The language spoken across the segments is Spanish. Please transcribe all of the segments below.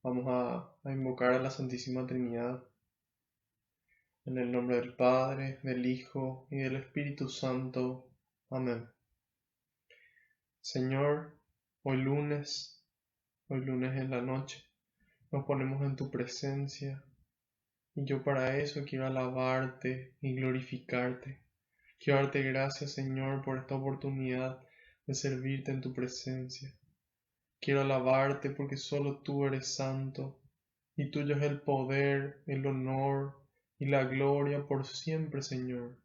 Vamos a invocar a la Santísima Trinidad en el nombre del Padre, del Hijo y del Espíritu Santo. Amén. Señor, hoy lunes en la noche, nos ponemos en tu presencia y yo para eso quiero alabarte y glorificarte. Quiero darte gracias, Señor, por esta oportunidad de servirte en tu presencia. Quiero alabarte porque solo tú eres santo y tuyo es el poder, el honor y la gloria por siempre, Señor.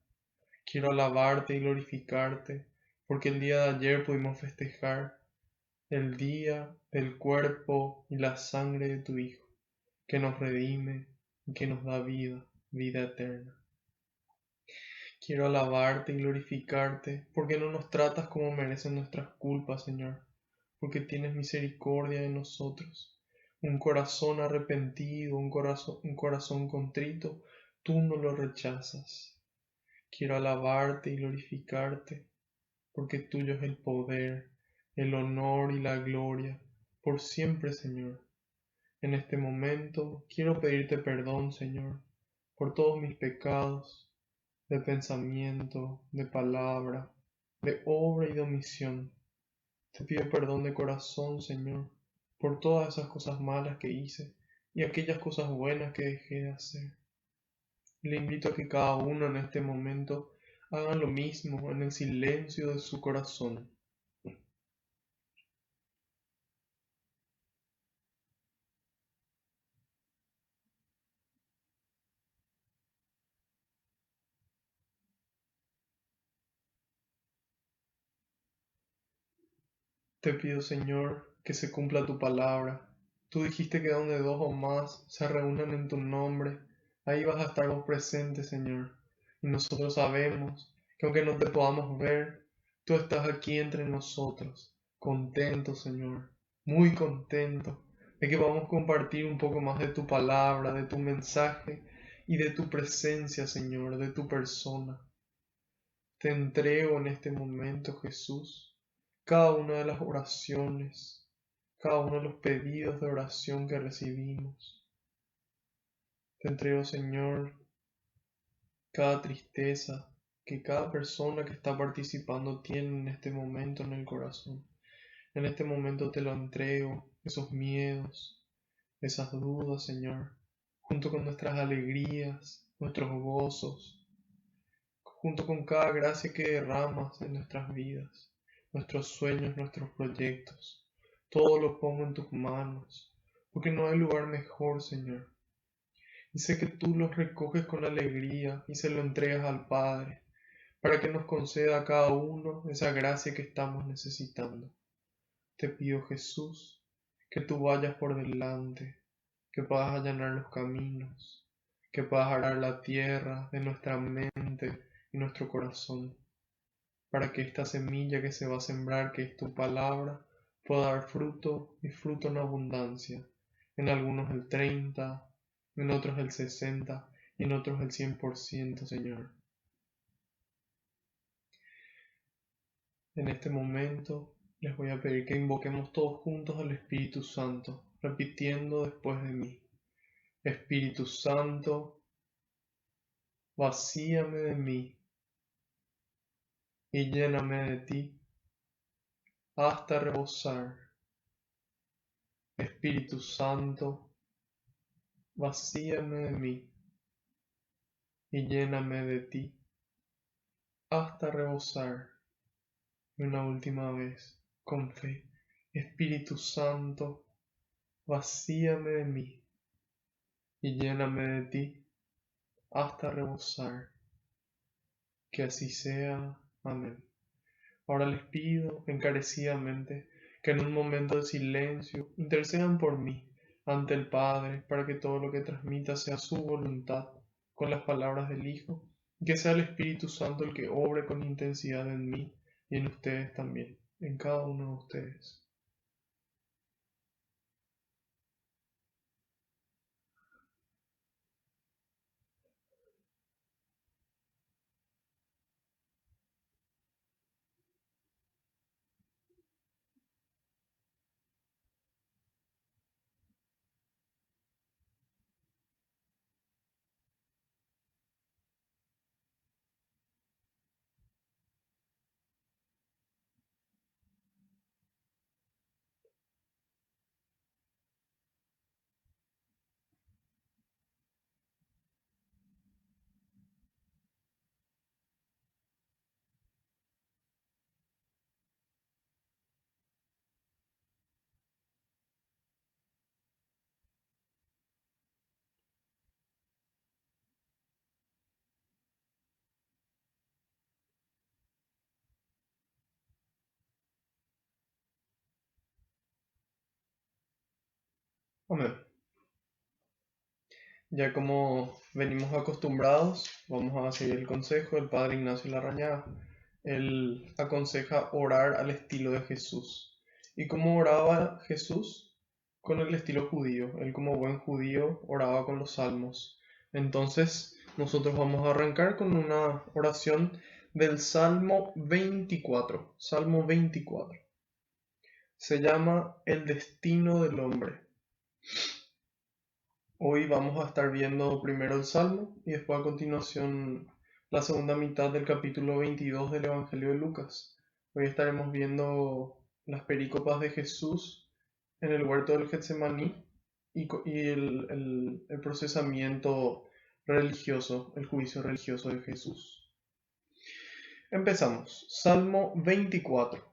Quiero alabarte y glorificarte porque el día de ayer pudimos festejar el día del cuerpo y la sangre de tu Hijo, que nos redime y que nos da vida, vida eterna. Quiero alabarte y glorificarte porque no nos tratas como merecen nuestras culpas, Señor, porque tienes misericordia de nosotros. Un corazón arrepentido, un corazón contrito, tú no lo rechazas. Quiero alabarte y glorificarte porque tuyo es el poder, el honor y la gloria por siempre, Señor. En este momento quiero pedirte perdón, Señor, por todos mis pecados, de pensamiento, de palabra, de obra y de omisión. Te pido perdón de corazón, Señor, por todas esas cosas malas que hice y aquellas cosas buenas que dejé de hacer. Le invito a que cada uno en este momento haga lo mismo en el silencio de su corazón. Te pido, Señor, que se cumpla tu palabra. Tú dijiste que donde dos o más se reúnan en tu nombre, ahí vas a estar vos presente, Señor. Y nosotros sabemos que aunque no te podamos ver, tú estás aquí entre nosotros, contento, Señor, muy contento de que vamos a compartir un poco más de tu palabra, de tu mensaje y de tu presencia, Señor, de tu persona. Te entrego en este momento, Jesús, cada una de las oraciones, cada uno de los pedidos de oración que recibimos. Te entrego, Señor, cada tristeza que cada persona que está participando tiene en este momento en el corazón. En este momento te lo entrego, esos miedos, esas dudas, Señor, junto con nuestras alegrías, nuestros gozos, junto con cada gracia que derramas en nuestras vidas, nuestros sueños, nuestros proyectos. Todo lo pongo en tus manos, porque no hay lugar mejor, Señor. Y sé que tú los recoges con alegría y se lo entregas al Padre, para que nos conceda a cada uno esa gracia que estamos necesitando. Te pido, Jesús, que tú vayas por delante, que puedas allanar los caminos, que puedas arar la tierra de nuestra mente y nuestro corazón, para que esta semilla que se va a sembrar, que es tu palabra, pueda dar fruto y fruto en abundancia, en algunos el 30, en otros el 60 y en otros el 100%, Señor. En este momento les voy a pedir que invoquemos todos juntos al Espíritu Santo, repitiendo después de mí. Espíritu Santo, vacíame de mí y lléname de ti hasta rebosar. Espíritu Santo, vacíame de mí y lléname de ti hasta rebosar. Y una última vez, con fe. Espíritu Santo, vacíame de mí y lléname de ti hasta rebosar. Que así sea. Amén. Ahora les pido encarecidamente que en un momento de silencio intercedan por mí ante el Padre para que todo lo que transmita sea su voluntad con las palabras del Hijo y que sea el Espíritu Santo el que obre con intensidad en mí y en ustedes también, en cada uno de ustedes. Amén. Ya como venimos acostumbrados, vamos a seguir el consejo del Padre Ignacio Larrañaga. Él aconseja orar al estilo de Jesús. ¿Y cómo oraba Jesús? Con el estilo judío. Él como buen judío oraba con los salmos. Entonces nosotros vamos a arrancar con una oración del Salmo 24. Salmo 24. Se llama El destino del hombre. Hoy vamos a estar viendo primero el Salmo y después a continuación la segunda mitad del capítulo 22 del Evangelio de Lucas. Hoy estaremos viendo las perícopas de Jesús en el huerto del Getsemaní y el procesamiento religioso, el juicio religioso de Jesús. Empezamos. Salmo 24.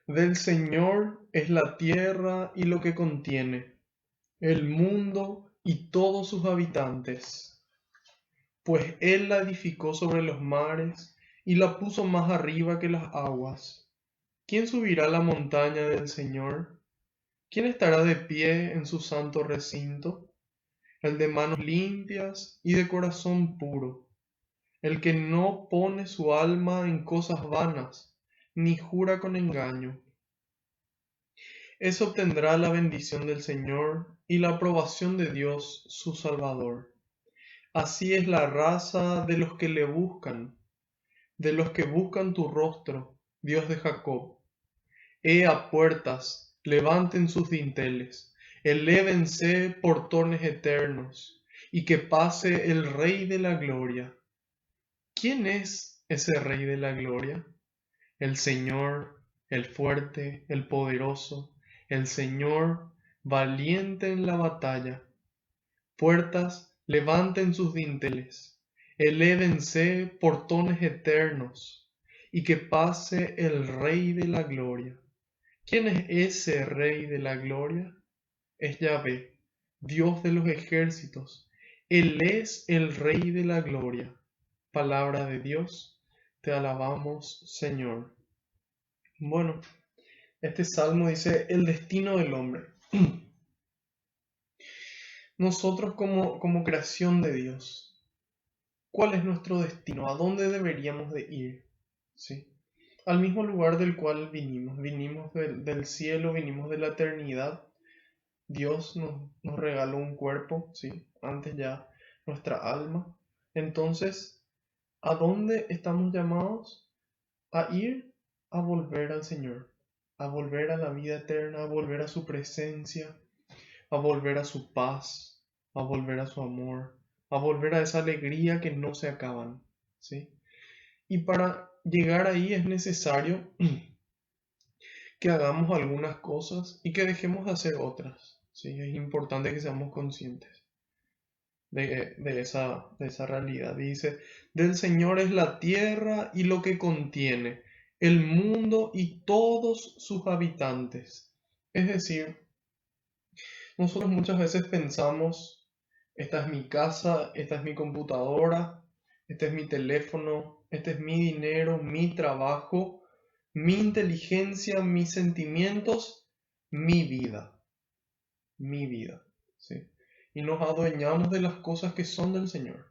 Del Señor es la tierra y lo que contiene, el mundo y todos sus habitantes, pues Él la edificó sobre los mares y la puso más arriba que las aguas. ¿Quién subirá a la montaña del Señor? ¿Quién estará de pie en su santo recinto? El de manos limpias y de corazón puro, el que no pone su alma en cosas vanas, ni jura con engaño. Ese obtendrá la bendición del Señor y la aprobación de Dios su Salvador. Así es la raza de los que le buscan, de los que buscan tu rostro, Dios de Jacob. Ea puertas, levanten sus dinteles, elévense portones eternos, y que pase el Rey de la Gloria. ¿Quién es ese Rey de la Gloria? El Señor, el fuerte, el poderoso, el Señor, valiente en la batalla. Puertas, levanten sus dinteles, elévense portones eternos, y que pase el Rey de la Gloria. ¿Quién es ese Rey de la Gloria? Es Yahvé, Dios de los ejércitos. Él es el Rey de la Gloria. Palabra de Dios, te alabamos, Señor. Bueno, este salmo dice el destino del hombre. Nosotros como creación de Dios, ¿cuál es nuestro destino? ¿A dónde deberíamos de ir? ¿Sí? Al mismo lugar del cual vinimos. Vinimos del cielo, vinimos de la eternidad. Dios nos regaló un cuerpo, ¿sí? Antes ya nuestra alma. Entonces, ¿a dónde estamos llamados? A ir a volver al Señor, a volver a la vida eterna, a volver a su presencia, a volver a su paz, a volver a su amor, a volver a esa alegría que no se acaban, ¿sí? Y para llegar ahí es necesario que hagamos algunas cosas y que dejemos de hacer otras, ¿sí? Es importante que seamos conscientes de esa realidad. Dice, del Señor es la tierra y lo que contiene, el mundo y todos sus habitantes. Es decir, nosotros muchas veces pensamos, esta es mi casa, esta es mi computadora, este es mi teléfono, este es mi dinero, mi trabajo, mi inteligencia, mis sentimientos, mi vida, ¿sí? Y nos adueñamos de las cosas que son del Señor.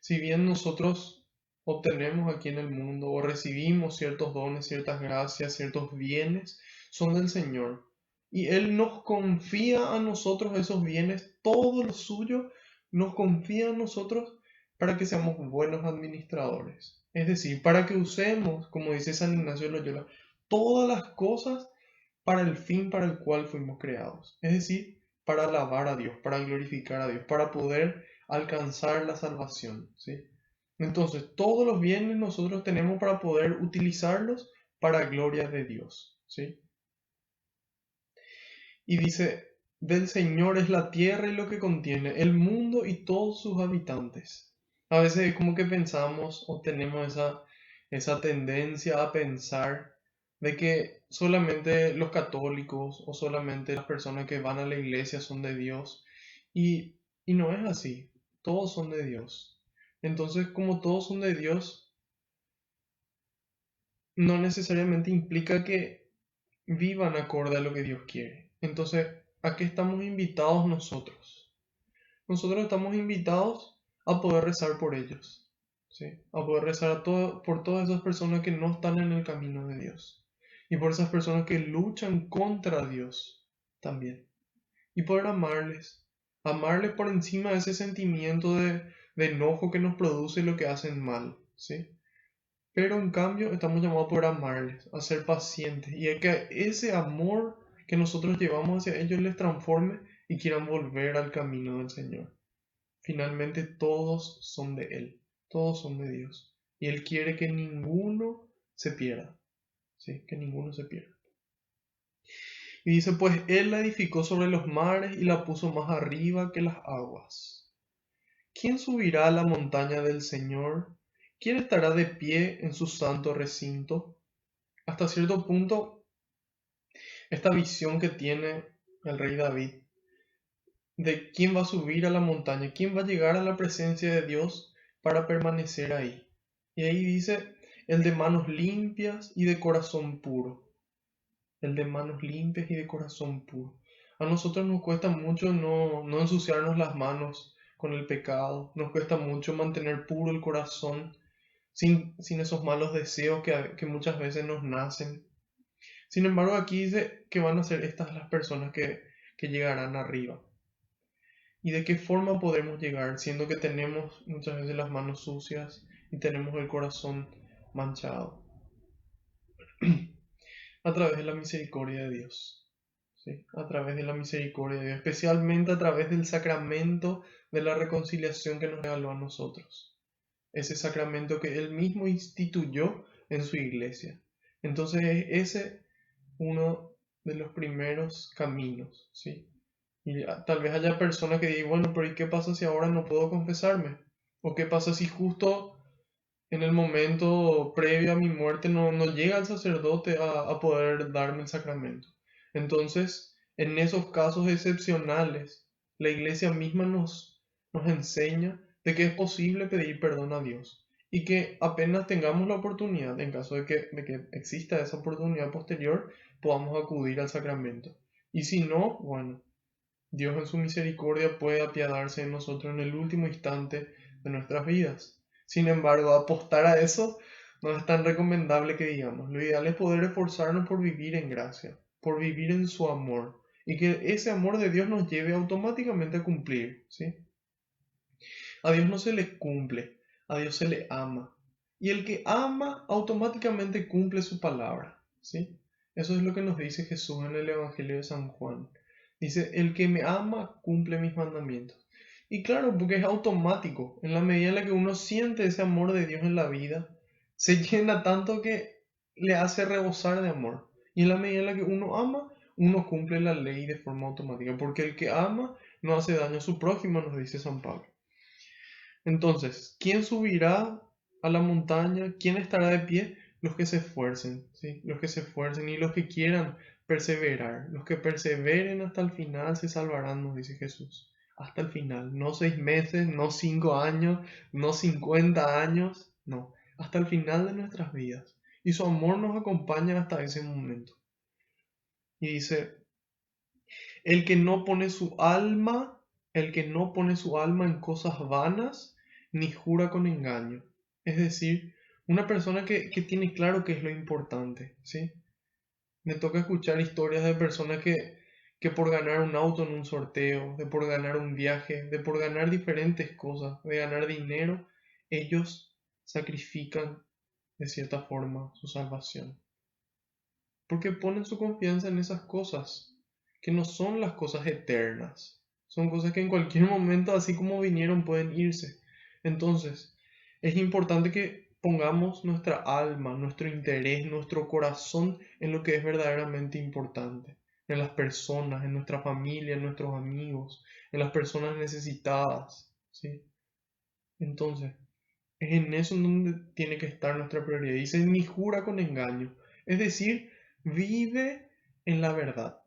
Si bien nosotros obtenemos aquí en el mundo o recibimos ciertos dones, ciertas gracias, ciertos bienes, son del Señor. Y Él nos confía a nosotros esos bienes, todo lo suyo nos confía a nosotros para que seamos buenos administradores. Es decir, para que usemos, como dice San Ignacio de Loyola, todas las cosas para el fin para el cual fuimos creados. Es decir, para alabar a Dios, para glorificar a Dios, para poder alcanzar la salvación, ¿sí? Entonces, todos los bienes nosotros tenemos para poder utilizarlos para gloria de Dios, ¿sí? Y dice, del Señor es la tierra y lo que contiene, el mundo y todos sus habitantes. A veces es como que pensamos o tenemos esa tendencia a pensar de que solamente los católicos o solamente las personas que van a la iglesia son de Dios. Y no es así, todos son de Dios. Entonces, como todos son de Dios, no necesariamente implica que vivan acorde a lo que Dios quiere. Entonces, ¿a qué estamos invitados nosotros? Nosotros estamos invitados a poder rezar por ellos, ¿sí? A poder rezar por todas esas personas que no están en el camino de Dios y por esas personas que luchan contra Dios también. Y poder amarles por encima de ese sentimiento de enojo que nos produce lo que hacen mal, ¿sí? Pero en cambio estamos llamados a poder amarles, a ser pacientes y a que ese amor que nosotros llevamos hacia ellos les transforme y quieran volver al camino del Señor. Finalmente todos son de Él, todos son de Dios. Y Él quiere que ninguno se pierda, ¿sí? Que ninguno se pierda. Y dice, pues Él la edificó sobre los mares y la puso más arriba que las aguas. ¿Quién subirá a la montaña del Señor? ¿Quién estará de pie en su santo recinto? Hasta cierto punto, esta visión que tiene el rey David de quién va a subir a la montaña, quién va a llegar a la presencia de Dios para permanecer ahí. Y ahí dice, el de manos limpias y de corazón puro. El de manos limpias y de corazón puro. A nosotros nos cuesta mucho no ensuciarnos las manos con el pecado, nos cuesta mucho mantener puro el corazón sin esos malos deseos que muchas veces nos nacen. Sin embargo, aquí dice que van a ser estas las personas que llegarán arriba. ¿Y de qué forma podemos llegar, siendo que tenemos muchas veces las manos sucias y tenemos el corazón manchado? A través de la misericordia de Dios. ¿Sí? A través de la misericordia de Dios, especialmente a través del sacramento de la reconciliación que nos regaló a nosotros. Ese sacramento que Él mismo instituyó en su iglesia. Entonces es ese uno de los primeros caminos, ¿sí? Y tal vez haya personas que digan, bueno, pero ¿y qué pasa si ahora no puedo confesarme? ¿O qué pasa si justo en el momento previo a mi muerte no llega el sacerdote a poder darme el sacramento? Entonces, en esos casos excepcionales, la iglesia misma nos enseña de que es posible pedir perdón a Dios y que apenas tengamos la oportunidad, en caso de que exista esa oportunidad posterior, podamos acudir al sacramento. Y si no, bueno, Dios en su misericordia puede apiadarse de nosotros en el último instante de nuestras vidas. Sin embargo, apostar a eso no es tan recomendable que digamos. Lo ideal es poder esforzarnos por vivir en gracia, por vivir en su amor, y que ese amor de Dios nos lleve automáticamente a cumplir, ¿sí? A Dios no se le cumple, a Dios se le ama. Y el que ama automáticamente cumple su palabra, ¿sí? Eso es lo que nos dice Jesús en el Evangelio de San Juan. Dice, el que me ama cumple mis mandamientos. Y claro, porque es automático. En la medida en la que uno siente ese amor de Dios en la vida, se llena tanto que le hace rebosar de amor. Y en la medida en la que uno ama, uno cumple la ley de forma automática. Porque el que ama no hace daño a su prójimo, nos dice San Pablo. Entonces, ¿quién subirá a la montaña? ¿Quién estará de pie? Los que se esfuercen, ¿sí? Los que se esfuercen y los que quieran perseverar. Los que perseveren hasta el final se salvarán, nos dice Jesús. Hasta el final, no 6 meses, no 5 años, no 50 años, no, hasta el final de nuestras vidas. Y su amor nos acompaña hasta ese momento. Y dice, el que no pone su alma, el que no pone su alma en cosas vanas, ni jura con engaño. Es decir, una persona que tiene claro qué es lo importante, ¿sí? Me toca escuchar historias de personas que por ganar un auto en un sorteo, de por ganar un viaje, de por ganar diferentes cosas, de ganar dinero, ellos sacrifican de cierta forma su salvación. Porque ponen su confianza en esas cosas, que no son las cosas eternas. Son cosas que en cualquier momento, así como vinieron, pueden irse. Entonces, es importante que pongamos nuestra alma, nuestro interés, nuestro corazón en lo que es verdaderamente importante. En las personas, en nuestra familia, en nuestros amigos, en las personas necesitadas, ¿sí? Entonces, es en eso en donde tiene que estar nuestra prioridad. Dice, ni jura con engaño. Es decir, vive en la verdad.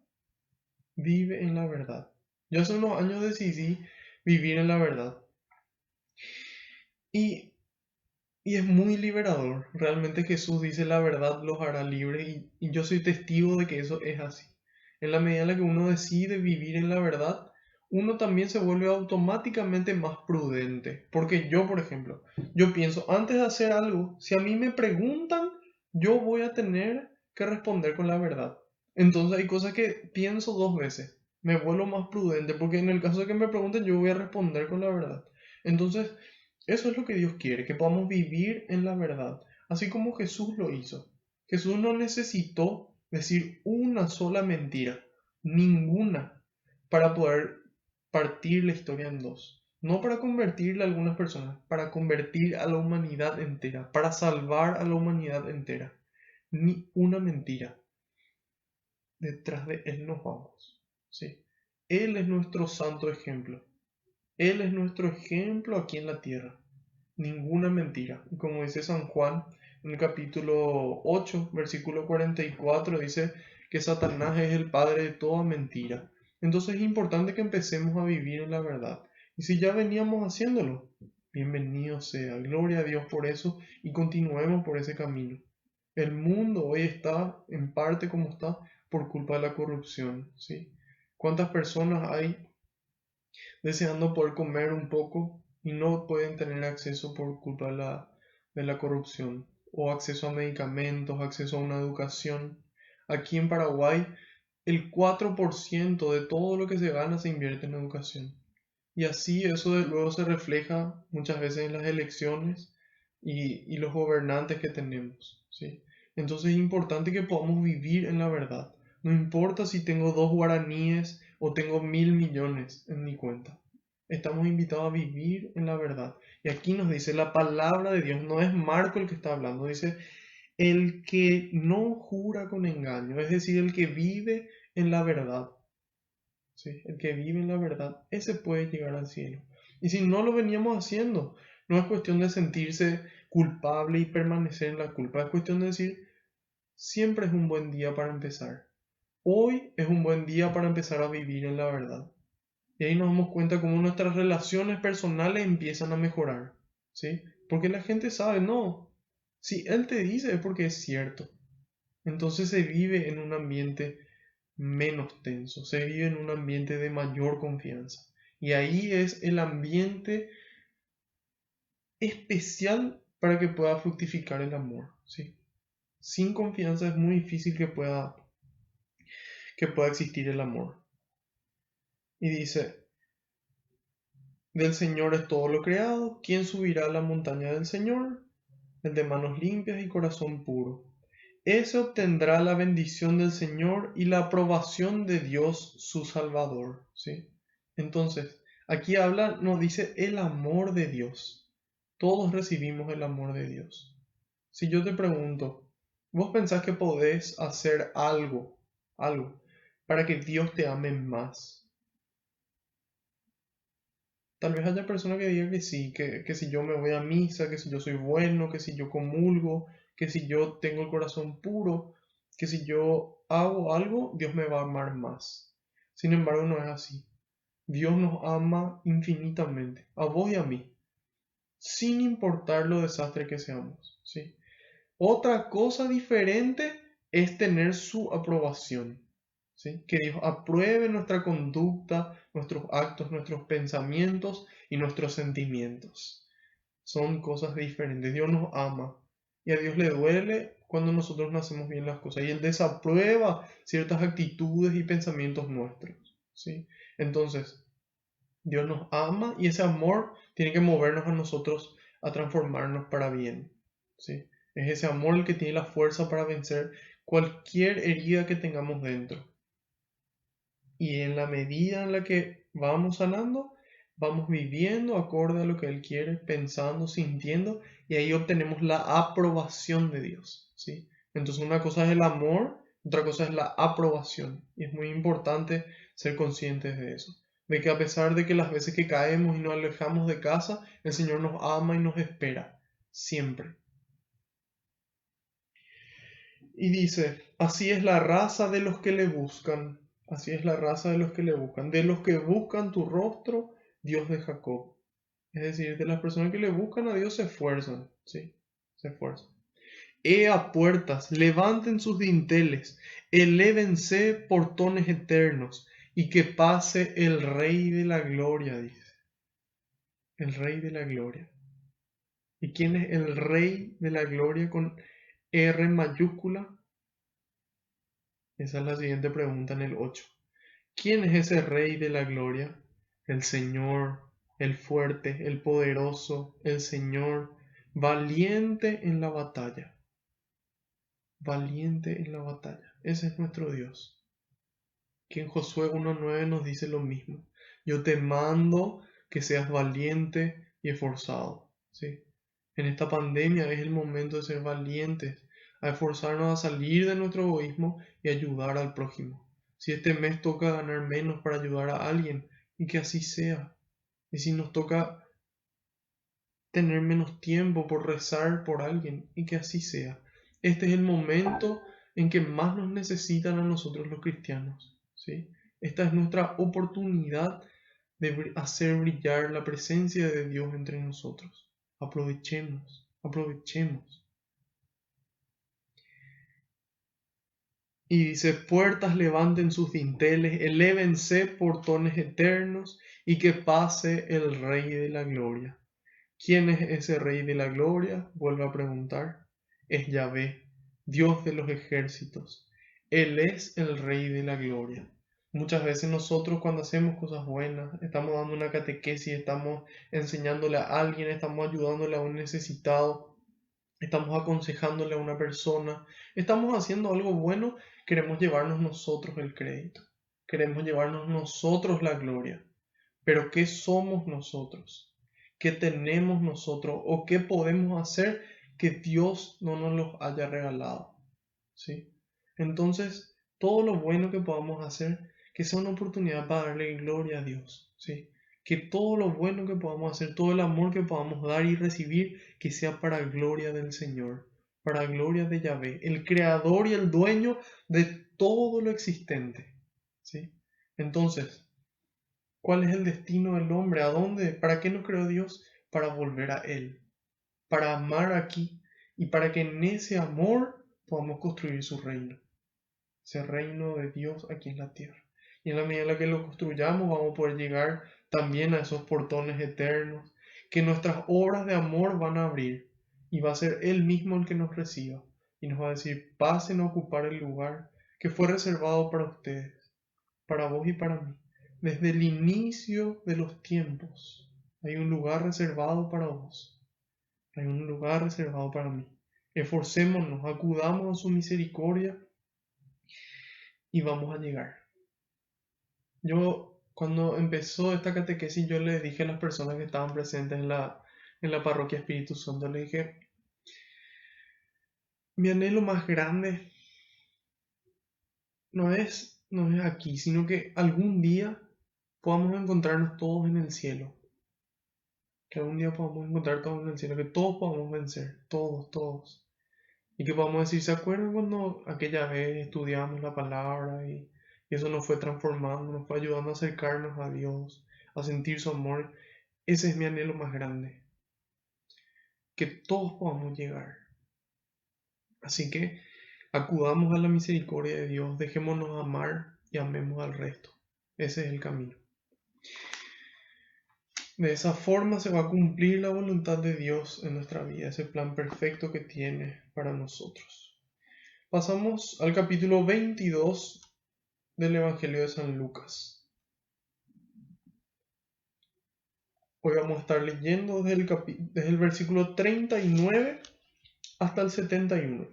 Vive en la verdad. Yo hace unos años decidí vivir en la verdad. Y, y es muy liberador. Realmente Jesús dice la verdad los hará libres y yo soy testigo de que eso es así. En la medida en la que uno decide vivir en la verdad, uno también se vuelve automáticamente más prudente. Porque yo, por ejemplo, yo pienso, antes de hacer algo, si a mí me preguntan, yo voy a tener que responder con la verdad. Entonces hay cosas que pienso dos veces. Me vuelvo más prudente porque en el caso de que me pregunten, yo voy a responder con la verdad. Entonces, eso es lo que Dios quiere, que podamos vivir en la verdad, así como Jesús lo hizo. Jesús no necesitó decir una sola mentira, ninguna, para poder partir la historia en dos. No para convertirle a algunas personas, para convertir a la humanidad entera, para salvar a la humanidad entera. Ni una mentira. Detrás de Él nos vamos. ¿Sí? Él es nuestro santo ejemplo. Él es nuestro ejemplo aquí en la tierra. Ninguna mentira. Y como dice San Juan en el capítulo 8, versículo 44, dice que Satanás es el padre de toda mentira. Entonces es importante que empecemos a vivir en la verdad. Y si ya veníamos haciéndolo, bienvenido sea. Gloria a Dios por eso y continuemos por ese camino. El mundo hoy está en parte como está por culpa de la corrupción, ¿sí? ¿Cuántas personas hay deseando poder comer un poco y no pueden tener acceso por culpa de la corrupción? O acceso a medicamentos, acceso a una educación. Aquí en Paraguay, el 4% de todo lo que se gana se invierte en educación. Y así eso luego se refleja muchas veces en las elecciones y los gobernantes que tenemos, ¿sí? Entonces es importante que podamos vivir en la verdad. No importa si tengo 2 guaraníes o tengo 1.000 millones en mi cuenta. Estamos invitados a vivir en la verdad. Y aquí nos dice la palabra de Dios, no es Marco el que está hablando, dice el que no jura con engaño, es decir, el que vive en la verdad. ¿Sí? El que vive en la verdad, ese puede llegar al cielo. Y si no lo veníamos haciendo, no es cuestión de sentirse culpable y permanecer en la culpa, es cuestión de decir, siempre es un buen día para empezar. Hoy es un buen día para empezar a vivir en la verdad. Y ahí nos damos cuenta cómo nuestras relaciones personales empiezan a mejorar, ¿sí? Porque la gente sabe, no, si él te dice es porque es cierto. Entonces se vive en un ambiente menos tenso, se vive en un ambiente de mayor confianza. Y ahí es el ambiente especial para que pueda fructificar el amor, ¿sí? Sin confianza es muy difícil que pueda existir el amor. Y dice, del Señor es todo lo creado, ¿quién subirá a la montaña del Señor? El de manos limpias y corazón puro. Ese obtendrá la bendición del Señor y la aprobación de Dios su Salvador, ¿sí? Entonces, aquí habla, nos dice el amor de Dios. Todos recibimos el amor de Dios. Si yo te pregunto, ¿vos pensás que podés hacer algo, para que Dios te ame más? Tal vez haya personas que digan que sí, que si yo me voy a misa, que si yo soy bueno, que si yo comulgo, que si yo tengo el corazón puro, que si yo hago algo, Dios me va a amar más. Sin embargo, no es así. Dios nos ama infinitamente, a vos y a mí, sin importar lo desastre que seamos, ¿sí? Otra cosa diferente es tener su aprobación, ¿sí? Que Dios apruebe nuestra conducta, nuestros actos, nuestros pensamientos y nuestros sentimientos. Son cosas diferentes. Dios nos ama y a Dios le duele cuando nosotros no hacemos bien las cosas y Él desaprueba ciertas actitudes y pensamientos nuestros, ¿sí? Entonces, Dios nos ama y ese amor tiene que movernos a nosotros a transformarnos para bien, ¿sí? Es ese amor el que tiene la fuerza para vencer cualquier herida que tengamos dentro. Y en la medida en la que vamos sanando, vamos viviendo acorde a lo que Él quiere, pensando, sintiendo, y ahí obtenemos la aprobación de Dios, ¿sí? Entonces una cosa es el amor, otra cosa es la aprobación. Y es muy importante ser conscientes de eso. De que a pesar de que las veces que caemos y nos alejamos de casa, el Señor nos ama y nos espera, siempre. Y dice, así es la raza de los que le buscan, así es la raza de los que le buscan, de los que buscan tu rostro, Dios de Jacob. Es decir, de las personas que le buscan a Dios se esfuerzan, ¿sí? Se esfuerzan. Ea puertas, levanten sus dinteles, elévense portones eternos, y que pase el Rey de la Gloria, dice. El Rey de la Gloria. ¿Y quién es el Rey de la Gloria con R mayúscula? Esa es la siguiente pregunta en el 8. ¿Quién es ese Rey de la Gloria? El Señor, el fuerte, el poderoso, el Señor, valiente en la batalla. Valiente en la batalla. Ese es nuestro Dios. Que en Josué 1:9 nos dice lo mismo. Yo te mando que seas valiente y esforzado. ¿Sí? En esta pandemia es el momento de ser valientes, a esforzarnos a salir de nuestro egoísmo y ayudar al prójimo. Si este mes toca ganar menos para ayudar a alguien, y que así sea. Y si nos toca tener menos tiempo por rezar por alguien, y que así sea. Este es el momento en que más nos necesitan a nosotros los cristianos, ¿sí? Esta es nuestra oportunidad de hacer brillar la presencia de Dios entre nosotros. Aprovechemos, aprovechemos. Y dice, puertas levanten sus dinteles, elévense portones eternos, y que pase el Rey de la Gloria. ¿Quién es ese Rey de la Gloria? Vuelvo a preguntar. Es Yahvé, Dios de los ejércitos. Él es el Rey de la Gloria. Muchas veces nosotros cuando hacemos cosas buenas, estamos dando una catequesis, estamos enseñándole a alguien, estamos ayudándole a un necesitado, estamos aconsejándole a una persona, estamos haciendo algo bueno, queremos llevarnos nosotros el crédito, queremos llevarnos nosotros la gloria. Pero ¿qué somos nosotros? ¿Qué tenemos nosotros? ¿O qué podemos hacer que Dios no nos los haya regalado? ¿Sí? Entonces, todo lo bueno que podamos hacer, que sea una oportunidad para darle gloria a Dios. ¿Sí? Que todo lo bueno que podamos hacer, todo el amor que podamos dar y recibir, que sea para gloria del Señor, para gloria de Yahvé, el creador y el dueño de todo lo existente. ¿Sí? Entonces, ¿cuál es el destino del hombre? ¿A dónde? ¿Para qué nos creó Dios? Para volver a Él, para amar aquí y para que en ese amor podamos construir su reino, ese reino de Dios aquí en la tierra. Y en la medida en la que lo construyamos vamos a poder llegar también a esos portones eternos que nuestras obras de amor van a abrir y va a ser Él mismo el que nos reciba y nos va a decir, pasen a ocupar el lugar que fue reservado para ustedes, para vos y para mí. Desde el inicio de los tiempos hay un lugar reservado para vos, hay un lugar reservado para mí. Esforcémonos, acudamos a su misericordia y vamos a llegar. Yo, cuando empezó esta catequesis, yo le dije a las personas que estaban presentes en la parroquia Espíritu Santo, le dije, mi anhelo más grande no es aquí, sino que algún día podamos encontrarnos todos en el cielo. Que algún día podamos encontrar todos en el cielo, que todos podamos vencer, todos, todos. Y que podamos decir, ¿se acuerdan cuando aquella vez estudiamos la palabra y eso nos fue transformando, nos fue ayudando a acercarnos a Dios, a sentir su amor? Ese es mi anhelo más grande, que todos podamos llegar. Así que acudamos a la misericordia de Dios, dejémonos amar y amemos al resto. Ese es el camino. De esa forma se va a cumplir la voluntad de Dios en nuestra vida, ese plan perfecto que tiene para nosotros. Pasamos al capítulo 22 del Evangelio de San Lucas. Hoy vamos a estar leyendo desde el versículo 39 hasta el 71.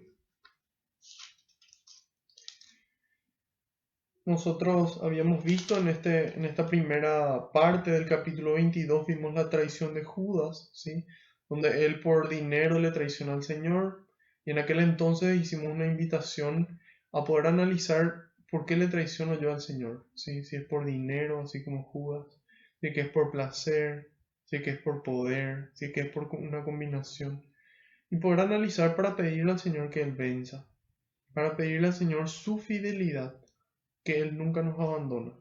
Nosotros habíamos visto en esta primera parte del capítulo 22, vimos la traición de Judas, ¿sí? Donde él por dinero le traiciona al Señor. Y en aquel entonces hicimos una invitación a poder analizar por qué le traiciono yo al Señor, ¿sí? Si es por dinero, así como Judas, si que es por placer, si que es por poder, si que es por una combinación. Y poder analizar para pedirle al Señor que Él venza, para pedirle al Señor su fidelidad, que Él nunca nos abandona.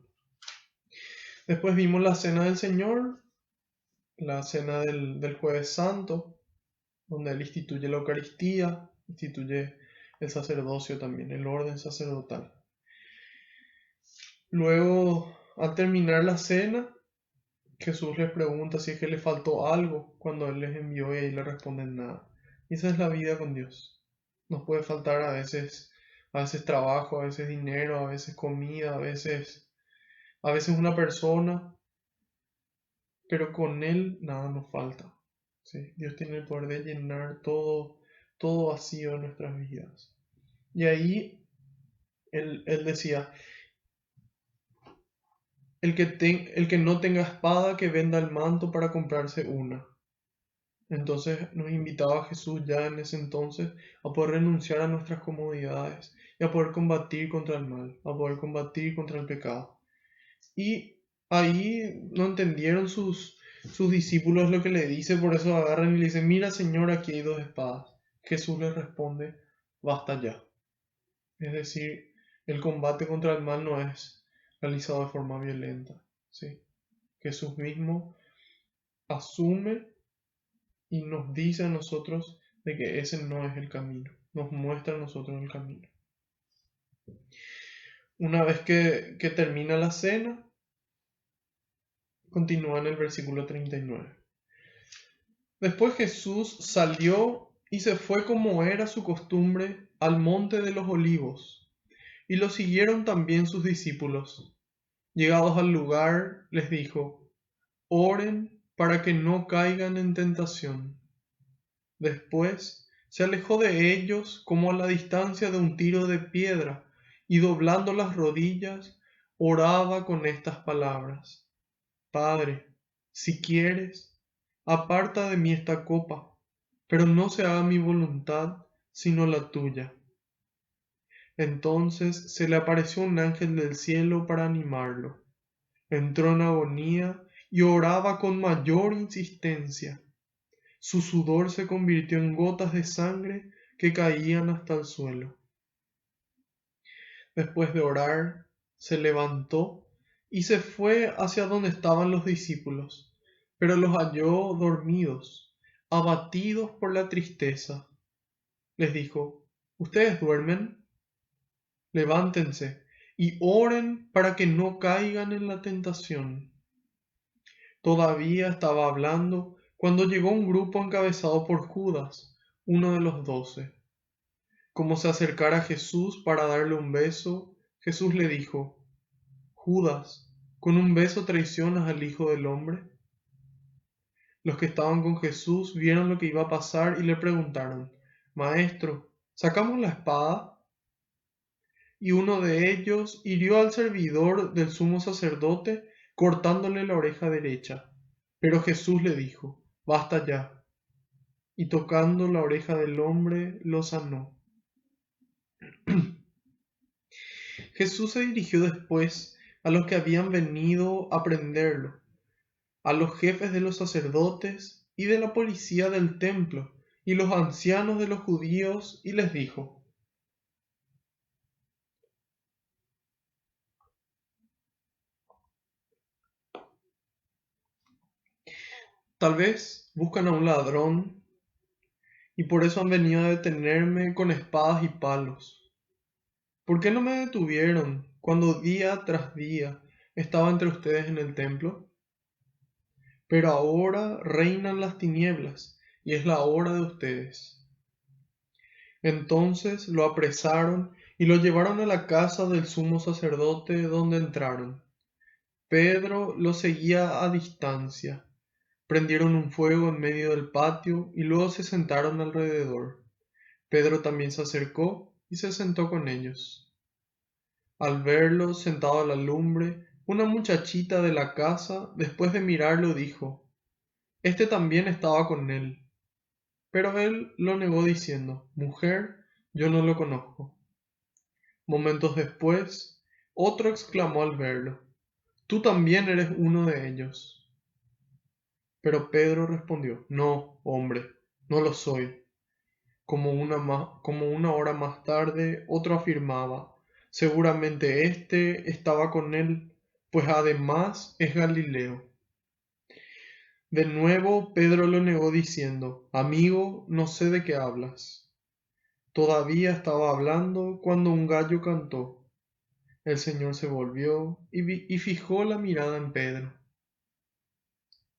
Después vimos la cena del Señor, la cena del Jueves Santo, donde Él instituye la Eucaristía, instituye el sacerdocio también, el orden sacerdotal. Luego, al terminar la cena, Jesús les pregunta si es que le faltó algo cuando Él les envió y ahí le responden nada. Y esa es la vida con Dios. Nos puede faltar a veces trabajo, a veces dinero, a veces comida, a veces una persona, pero con Él nada nos falta. ¿Sí? Dios tiene el poder de llenar todo vacío en nuestras vidas. Y ahí él decía, el que no tenga espada, que venda el manto para comprarse una. Entonces nos invitaba a Jesús ya en ese entonces a poder renunciar a nuestras comodidades y a poder combatir contra el mal, a poder combatir contra el pecado. Y ahí no entendieron sus discípulos lo que le dice, por eso agarran y le dicen, mira Señor, aquí hay dos espadas. Jesús les responde, basta ya. Es decir, el combate contra el mal no es realizado de forma violenta. ¿Sí? Jesús mismo asume y nos dice a nosotros de que ese no es el camino, nos muestra a nosotros el camino. Una vez que termina la cena, continúa en el versículo 39. Después Jesús salió y se fue como era su costumbre al monte de los olivos, y lo siguieron también sus discípulos. Llegados al lugar, les dijo, oren para que no caigan en tentación. Después se alejó de ellos como a la distancia de un tiro de piedra, y doblando las rodillas, oraba con estas palabras: Padre, si quieres, aparta de mí esta copa, pero no se haga mi voluntad, sino la tuya. Entonces se le apareció un ángel del cielo para animarlo. Entró en agonía y oraba con mayor insistencia. Su sudor se convirtió en gotas de sangre que caían hasta el suelo. Después de orar, se levantó y se fue hacia donde estaban los discípulos, pero los halló dormidos, abatidos por la tristeza. Les dijo, ¿ustedes duermen? Levántense y oren para que no caigan en la tentación. Todavía estaba hablando cuando llegó un grupo encabezado por Judas, uno de los 12. Como se acercara a Jesús para darle un beso, Jesús le dijo, Judas, ¿con un beso traicionas al Hijo del Hombre? Los que estaban con Jesús vieron lo que iba a pasar y le preguntaron, Maestro, ¿sacamos la espada? Y uno de ellos hirió al servidor del sumo sacerdote, cortándole la oreja derecha. Pero Jesús le dijo, basta ya. Y tocando la oreja del hombre, lo sanó. Jesús se dirigió después a los que habían venido a prenderlo, a los jefes de los sacerdotes y de la policía del templo, y los ancianos de los judíos, y les dijo, tal vez buscan a un ladrón, y por eso han venido a detenerme con espadas y palos. ¿Por qué no me detuvieron cuando día tras día estaba entre ustedes en el templo? Pero ahora reinan las tinieblas, y es la hora de ustedes. Entonces lo apresaron y lo llevaron a la casa del sumo sacerdote, donde entraron. Pedro lo seguía a distancia. Prendieron un fuego en medio del patio y luego se sentaron alrededor. Pedro también se acercó y se sentó con ellos. Al verlo sentado a la lumbre, una muchachita de la casa, después de mirarlo, dijo, Este también estaba con él. Pero él lo negó diciendo, Mujer, yo no lo conozco. Momentos después, otro exclamó al verlo, Tú también eres uno de ellos. Pero Pedro respondió, No, hombre, no lo soy. Como una hora más tarde, otro afirmaba, Seguramente éste estaba con él, pues además es Galileo. De nuevo Pedro lo negó diciendo, Amigo, no sé de qué hablas. Todavía estaba hablando cuando un gallo cantó. El Señor se volvió y fijó la mirada en Pedro.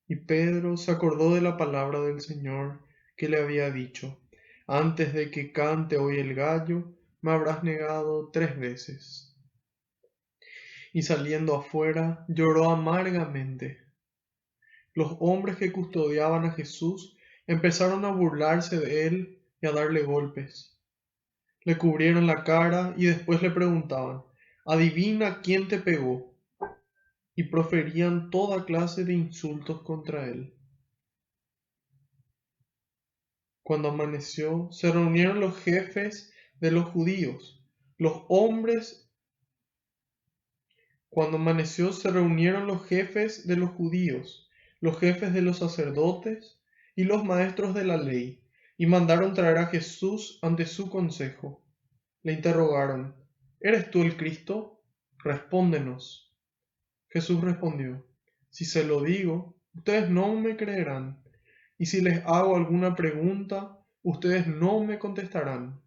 Y Pedro se acordó de la palabra del Señor que le había dicho: Antes de que cante hoy el gallo, me habrás negado 3 veces. Y saliendo afuera, lloró amargamente. Los hombres que custodiaban a Jesús empezaron a burlarse de él y a darle golpes. Le cubrieron la cara y después le preguntaban: Adivina quién te pegó. Y proferían toda clase de insultos contra él. Cuando amaneció, se reunieron los jefes de los judíos, los hombres. Cuando amaneció, se reunieron los jefes de los judíos, los jefes de los sacerdotes y los maestros de la ley, y mandaron traer a Jesús ante su consejo. Le interrogaron: ¿Eres tú el Cristo? Respóndenos. Jesús respondió: Si se lo digo, ustedes no me creerán, y si les hago alguna pregunta, ustedes no me contestarán.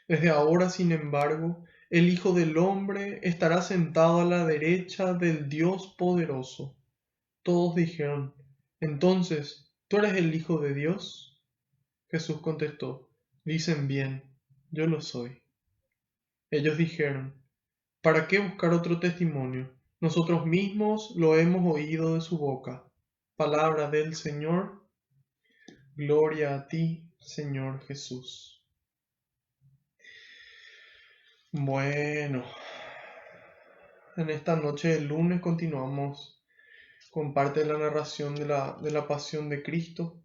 Desde ahora, sin embargo, el Hijo del Hombre estará sentado a la derecha del Dios poderoso. Todos dijeron: Entonces, ¿tú eres el Hijo de Dios? Jesús contestó: Dicen bien, yo lo soy. Ellos dijeron: ¿Para qué buscar otro testimonio? Nosotros mismos lo hemos oído de su boca. Palabra del Señor. Gloria a ti, Señor Jesús. Bueno, en esta noche de lunes continuamos con parte de la narración de la pasión de Cristo.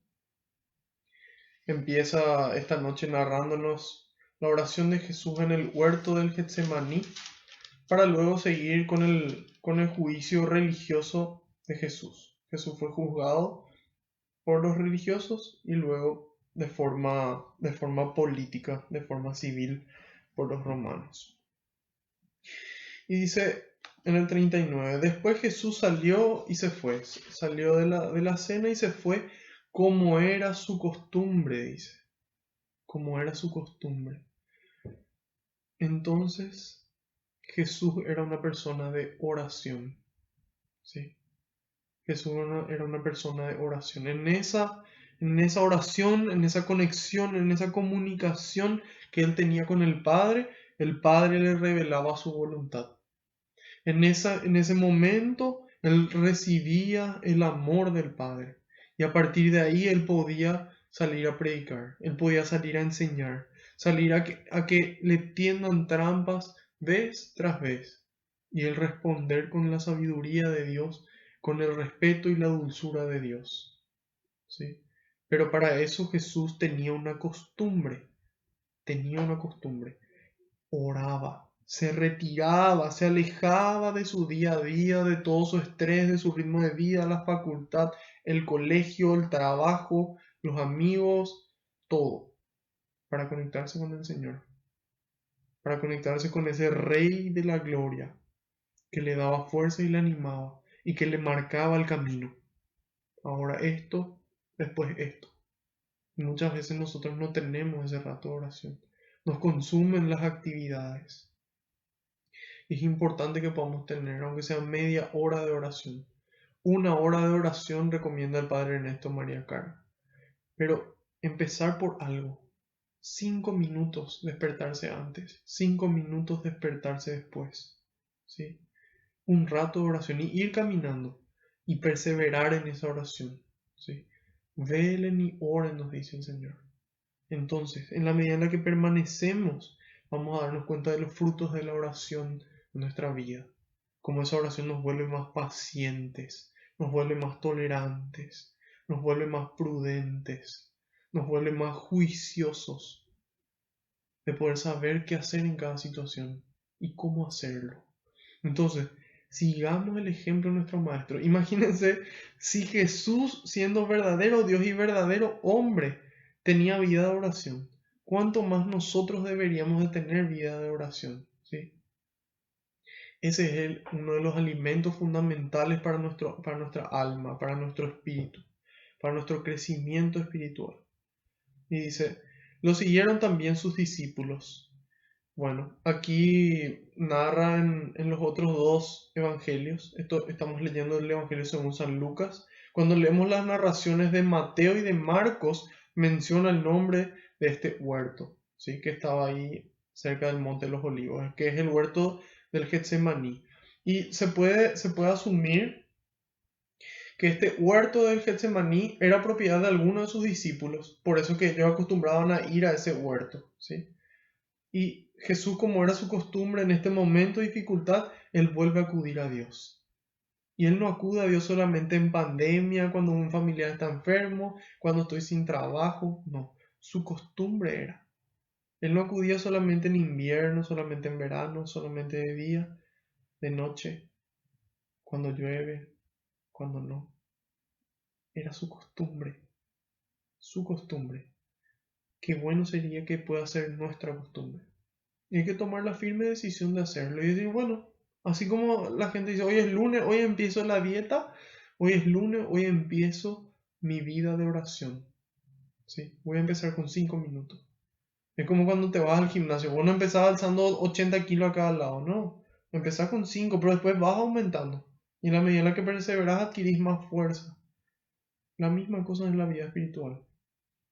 Empieza esta noche narrándonos la oración de Jesús en el huerto del Getsemaní, para luego seguir con el juicio religioso de Jesús. Jesús fue juzgado por los religiosos y luego de forma política, de forma civil, por los romanos. Y dice en el 39: Después Jesús salió y se fue, salió de la cena y se fue, como era su costumbre, dice, como era su costumbre. Entonces Jesús era una persona de oración, ¿sí? Jesús era una persona de oración. En esa oración, en esa conexión, en esa comunicación que él tenía con el Padre le revelaba su voluntad. En ese momento, él recibía el amor del Padre. Y a partir de ahí, él podía salir a predicar, él podía salir a enseñar, salir a que le tiendan trampas vez tras vez. Y él responder con la sabiduría de Dios, con el respeto y la dulzura de Dios. ¿Sí? Pero para eso Jesús tenía una costumbre, oraba, se retiraba, se alejaba de su día a día, de todo su estrés, de su ritmo de vida, la facultad, el colegio, el trabajo, los amigos, todo, para conectarse con el Señor, para conectarse con ese Rey de la Gloria, que le daba fuerza y le animaba, y que le marcaba el camino. Ahora esto, después esto. Y muchas veces nosotros no tenemos ese rato de oración. Nos consumen las actividades. Es importante que podamos tener, aunque sea media hora de oración. 1 hora de oración recomienda el Padre Ernesto María Cara. Pero empezar por algo. 5 minutos despertarse antes, 5 minutos despertarse después. ¿Sí? Un rato de oración y ir caminando y perseverar en esa oración. ¿Sí? Velen y oren, nos dice el Señor. Entonces, en la medida en la que permanecemos, vamos a darnos cuenta de los frutos de la oración en nuestra vida. Como esa oración nos vuelve más pacientes, nos vuelve más tolerantes, nos vuelve más prudentes, nos vuelve más juiciosos de poder saber qué hacer en cada situación y cómo hacerlo. Entonces, sigamos el ejemplo de nuestro Maestro. Imagínense si Jesús, siendo verdadero Dios y verdadero hombre, tenía vida de oración. ¿Cuánto más nosotros deberíamos de tener vida de oración? ¿Sí? Ese es uno de los alimentos fundamentales para nuestra alma, para nuestro espíritu, para nuestro crecimiento espiritual. Y dice, Lo siguieron también sus discípulos. Bueno, aquí narra en los otros dos evangelios, esto estamos leyendo el Evangelio según San Lucas, cuando leemos las narraciones de Mateo y de Marcos, menciona el nombre de este huerto, ¿sí? Que estaba ahí cerca del Monte de los Olivos, que es el huerto del Getsemaní. Y se puede asumir que este huerto del Getsemaní era propiedad de alguno de sus discípulos, por eso que ellos acostumbraban a ir a ese huerto, ¿sí? Y Jesús, como era su costumbre en este momento de dificultad, él vuelve a acudir a Dios. Y él no acude a Dios solamente en pandemia, cuando un familiar está enfermo, cuando estoy sin trabajo, no, su costumbre era. Él no acudía solamente en invierno, solamente en verano, solamente de día, de noche, cuando llueve, cuando no. Era su costumbre, su costumbre. Qué bueno sería que pueda ser nuestra costumbre. Y hay que tomar la firme decisión de hacerlo y decir, bueno, así como la gente dice, hoy es lunes, hoy empiezo la dieta, hoy es lunes, hoy empiezo mi vida de oración. ¿Sí? Voy a empezar con 5 minutos. Es como cuando te vas al gimnasio, vos no empezás alzando 80 kilos a cada lado, no. Empezás con 5, pero después vas aumentando. Y en la medida en la que perseveras adquirís más fuerza. La misma cosa en la vida espiritual.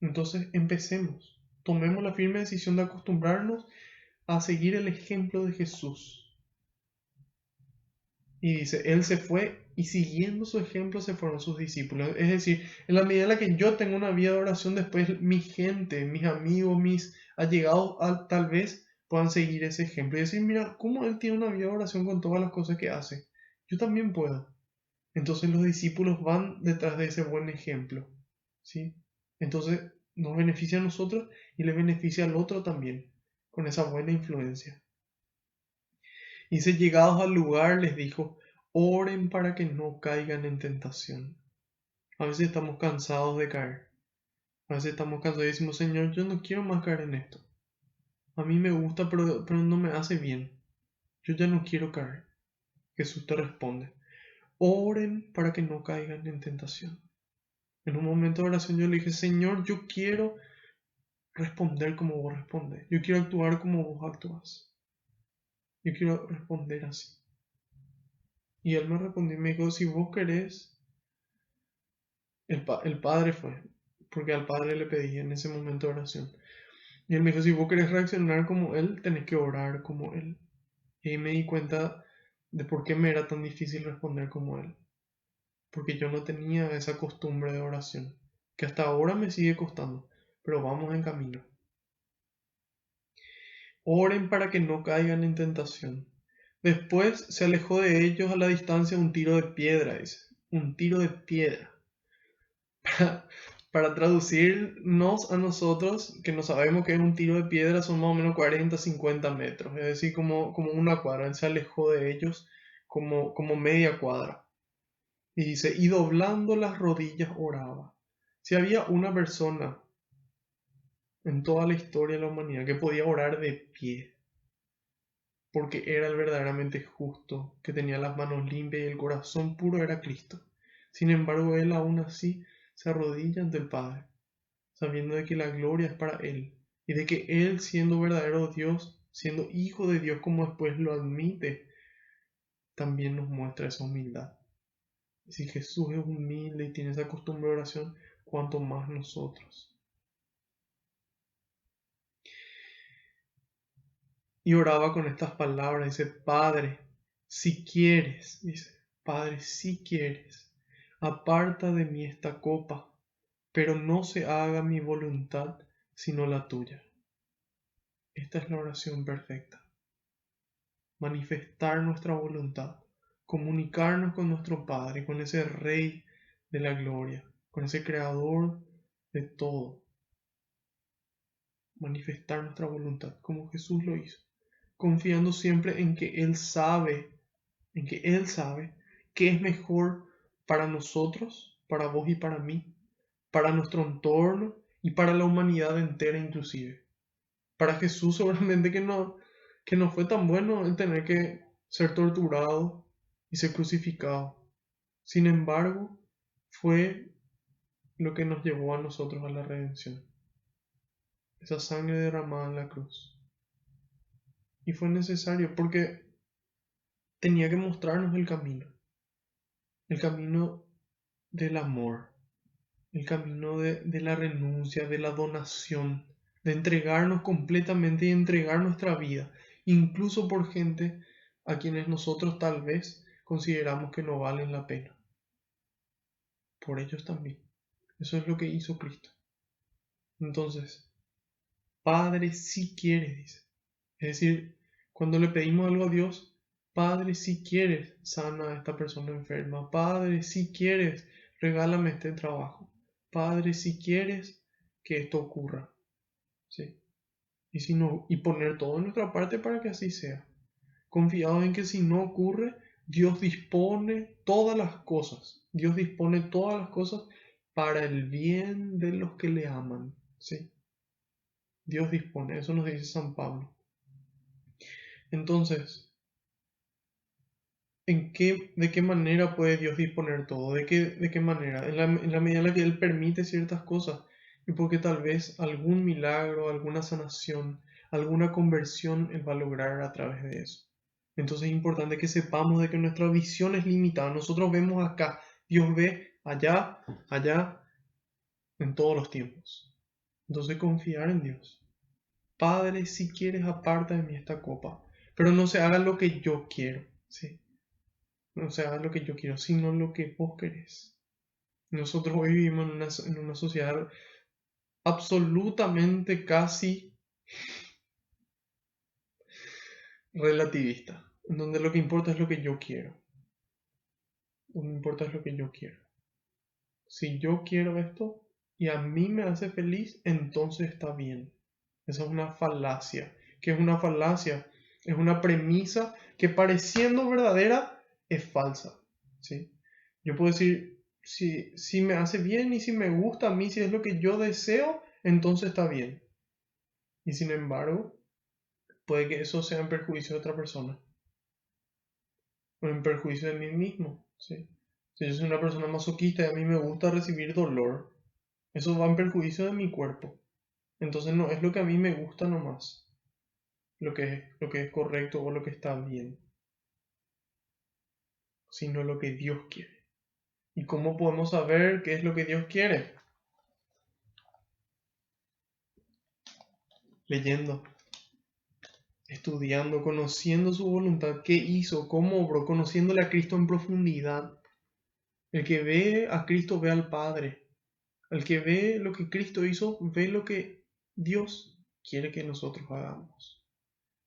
Entonces empecemos. Tomemos la firme decisión de acostumbrarnos a seguir el ejemplo de Jesús. Y dice, Él se fue y siguiendo su ejemplo se fueron sus discípulos. Es decir, en la medida en la que yo tengo una vida de oración, después mi gente, mis amigos, mis allegados, tal vez puedan seguir ese ejemplo. Y decir, mira, cómo Él tiene una vida de oración con todas las cosas que hace. Yo también puedo. Entonces los discípulos van detrás de ese buen ejemplo. ¿Sí? Entonces nos beneficia a nosotros y le beneficia al otro también, con esa buena influencia. Y si llegados al lugar les dijo, oren para que no caigan en tentación. A veces estamos cansados de caer. A veces estamos cansados y decimos, Señor, yo no quiero más caer en esto. A mí me gusta, pero no me hace bien. Yo ya no quiero caer. Jesús te responde, oren para que no caigan en tentación. En un momento de oración yo le dije, Señor, yo quiero responder como vos respondes. Yo quiero actuar como vos actúas. Yo quiero responder así. Y él me respondió y me dijo, si vos querés, el padre fue, porque al padre le pedí en ese momento de oración. Y él me dijo, si vos querés reaccionar como él, tenés que orar como él. Y ahí me di cuenta de por qué me era tan difícil responder como él. Porque yo no tenía esa costumbre de oración, que hasta ahora me sigue costando, pero vamos en camino. Oren para que no caigan en tentación. Después se alejó de ellos a la distancia un tiro de piedra, dice. Un tiro de piedra. Para traducirnos a nosotros, que no sabemos que es un tiro de piedra, son más o menos 40-50 metros, es decir, como una cuadra. Él se alejó de ellos como media cuadra. Y dice, y doblando las rodillas oraba. Si había una persona en toda la historia de la humanidad que podía orar de pie, porque era el verdaderamente justo, que tenía las manos limpias y el corazón puro, era Cristo. Sin embargo, él aún así se arrodilla ante el Padre, sabiendo de que la gloria es para Él, y de que Él, siendo verdadero Dios, siendo hijo de Dios como después lo admite, también nos muestra esa humildad. Si Jesús es humilde y tiene esa costumbre de oración, cuanto más nosotros. Y oraba con estas palabras, dice, Padre, si quieres, dice, Padre, si quieres, aparta de mí esta copa, pero no se haga mi voluntad, sino la tuya. Esta es la oración perfecta. Manifestar nuestra voluntad, comunicarnos con nuestro Padre, con ese Rey de la gloria, con ese Creador de todo. Manifestar nuestra voluntad como Jesús lo hizo, confiando siempre en que Él sabe qué es mejor para nosotros, para vos y para mí, para nuestro entorno y para la humanidad entera inclusive. Para Jesús seguramente que no fue tan bueno el tener que ser torturado y ser crucificado. Sin embargo, fue lo que nos llevó a nosotros a la redención. esa sangre derramada en la cruz. Y fue necesario porque tenía que mostrarnos el camino del amor, el camino de la renuncia, de la donación, de entregarnos completamente y entregar nuestra vida, incluso por gente a quienes nosotros tal vez consideramos que no valen la pena. Por ellos también. Eso es lo que hizo Cristo. Entonces, Padre, si quieres, dice. Es decir, cuando le pedimos algo a Dios, Padre, si quieres, sana a esta persona enferma. Padre, si quieres, regálame este trabajo. Padre, si quieres que esto ocurra. ¿Sí? Y, si no, y poner todo en nuestra parte para que así sea. Confiados en que si no ocurre, Dios dispone todas las cosas. Dios dispone todas las cosas para el bien de los que le aman. ¿Sí? Dios dispone, eso nos dice San Pablo. Entonces, ¿de qué manera puede Dios disponer todo? ¿De qué manera? En la medida en la que Él permite ciertas cosas. Y porque tal vez algún milagro, alguna sanación, alguna conversión Él va a lograr a través de eso. Entonces es importante que sepamos de que nuestra visión es limitada. Nosotros vemos acá, Dios ve allá, allá, en todos los tiempos. Entonces confiar en Dios. Padre, si quieres, aparta de mí esta copa, pero no se haga lo que yo quiero, ¿sí? No se haga lo que yo quiero, sino lo que vos querés. Nosotros hoy vivimos en una sociedad absolutamente casi relativista, en donde lo que importa es lo que yo quiero. Lo que importa es lo que yo quiero. Si yo quiero esto y a mí me hace feliz, entonces está bien. Esa es una falacia. ¿Qué es una falacia? Es una premisa que pareciendo verdadera es falsa. ¿Sí? Yo puedo decir, si me hace bien y si me gusta a mí, si es lo que yo deseo, entonces está bien. Y sin embargo, puede que eso sea en perjuicio de otra persona. O en perjuicio de mí mismo. ¿Sí? Si yo soy una persona masoquista y a mí me gusta recibir dolor, eso va en perjuicio de mi cuerpo. Entonces no es lo que a mí me gusta nomás, lo que es correcto o lo que está bien, sino lo que Dios quiere. ¿Y cómo podemos saber qué es lo que Dios quiere? Leyendo, estudiando, conociendo su voluntad, qué hizo, cómo obró, conociéndole a Cristo en profundidad. El que ve a Cristo ve al Padre. El que ve lo que Cristo hizo, ve lo que Dios quiere que nosotros hagamos.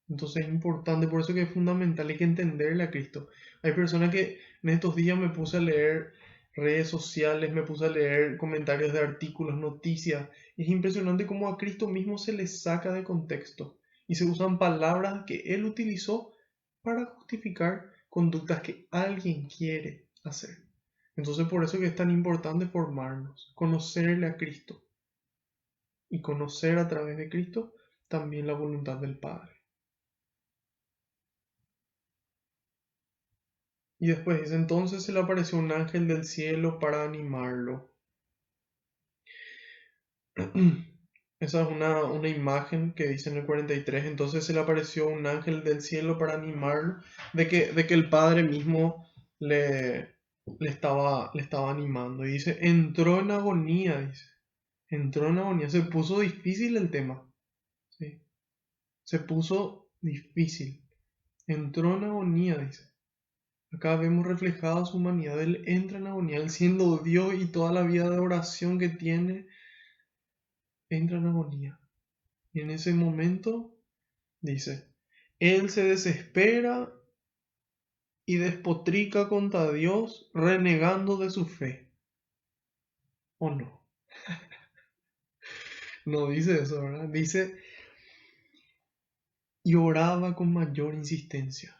Entonces es importante, por eso que es fundamental, hay que entenderle a Cristo. Hay personas que en estos días me puse a leer redes sociales, me puse a leer comentarios de artículos, noticias. Y es impresionante cómo a Cristo mismo se le saca de contexto y se usan palabras que Él utilizó para justificar conductas que alguien quiere hacer. Entonces por eso que es tan importante formarnos, conocerle a Cristo y conocer a través de Cristo también la voluntad del Padre. Y después dice, entonces se le apareció un ángel del cielo para animarlo. Esa es una imagen que dice en el 43. Entonces se le apareció un ángel del cielo para animarlo, de que el Padre mismo le estaba animando. Y dice, entró en agonía, dice. Entró en agonía. Se puso difícil el tema. ¿Sí? Se puso difícil. Entró en agonía, dice. Acá vemos reflejada su humanidad. Él entra en agonía, él siendo Dios y toda la vida de oración que tiene, entra en agonía. Y en ese momento dice, él se desespera y despotrica contra Dios, renegando de su fe. ¿O no? No dice eso, ¿verdad? Dice, y oraba con mayor insistencia.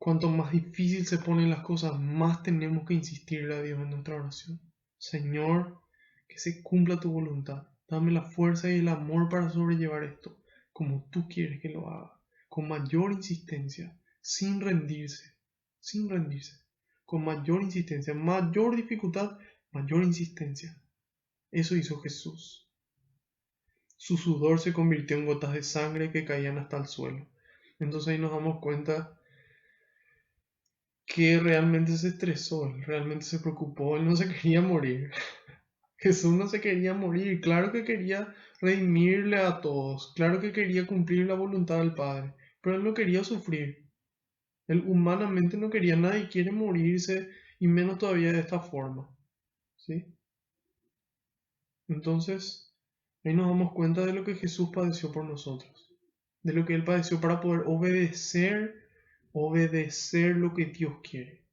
Cuanto más difícil se ponen las cosas, más tenemos que insistirle a Dios en nuestra oración. Señor, que se cumpla tu voluntad. Dame la fuerza y el amor para sobrellevar esto, como tú quieres que lo haga, con mayor insistencia, sin rendirse, con mayor insistencia, mayor dificultad, mayor insistencia. Eso hizo Jesús. Su sudor se convirtió en gotas de sangre que caían hasta el suelo. Entonces ahí nos damos cuenta que realmente se estresó, él realmente se preocupó, él no se quería morir. Jesús no se quería morir, claro que quería redimirle a todos, claro que quería cumplir la voluntad del Padre, pero él no quería sufrir. Él humanamente no quería, nadie quiere morirse y menos todavía de esta forma, ¿sí? Entonces, ahí nos damos cuenta de lo que Jesús padeció por nosotros, de lo que Él padeció para poder obedecer lo que Dios quiere,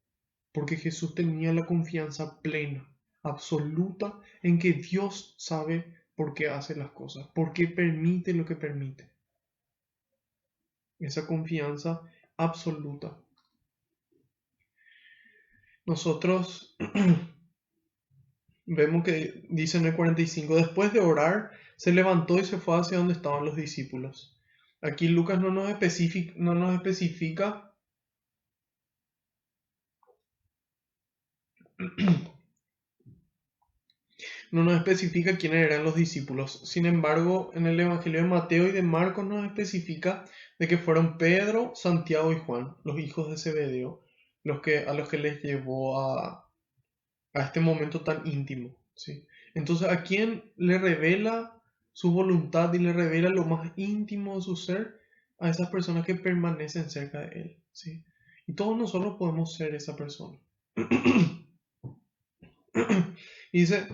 porque Jesús tenía la confianza plena, absoluta, en que Dios sabe por qué hace las cosas, por qué permite lo que permite. Esa confianza absoluta. Nosotros vemos que dice en el 45, después de orar, se levantó y se fue hacia donde estaban los discípulos. Aquí Lucas no nos especifica quiénes eran los discípulos. Sin embargo, en el Evangelio de Mateo y de Marcos nos especifica de que fueron Pedro, Santiago y Juan, los hijos de Zebedeo, a los que les llevó a este momento tan íntimo, ¿sí? Entonces, ¿a quién le revela su voluntad y le revela lo más íntimo de su ser? A esas personas que permanecen cerca de él, ¿sí? Y todos nosotros podemos ser esa persona. Y dice,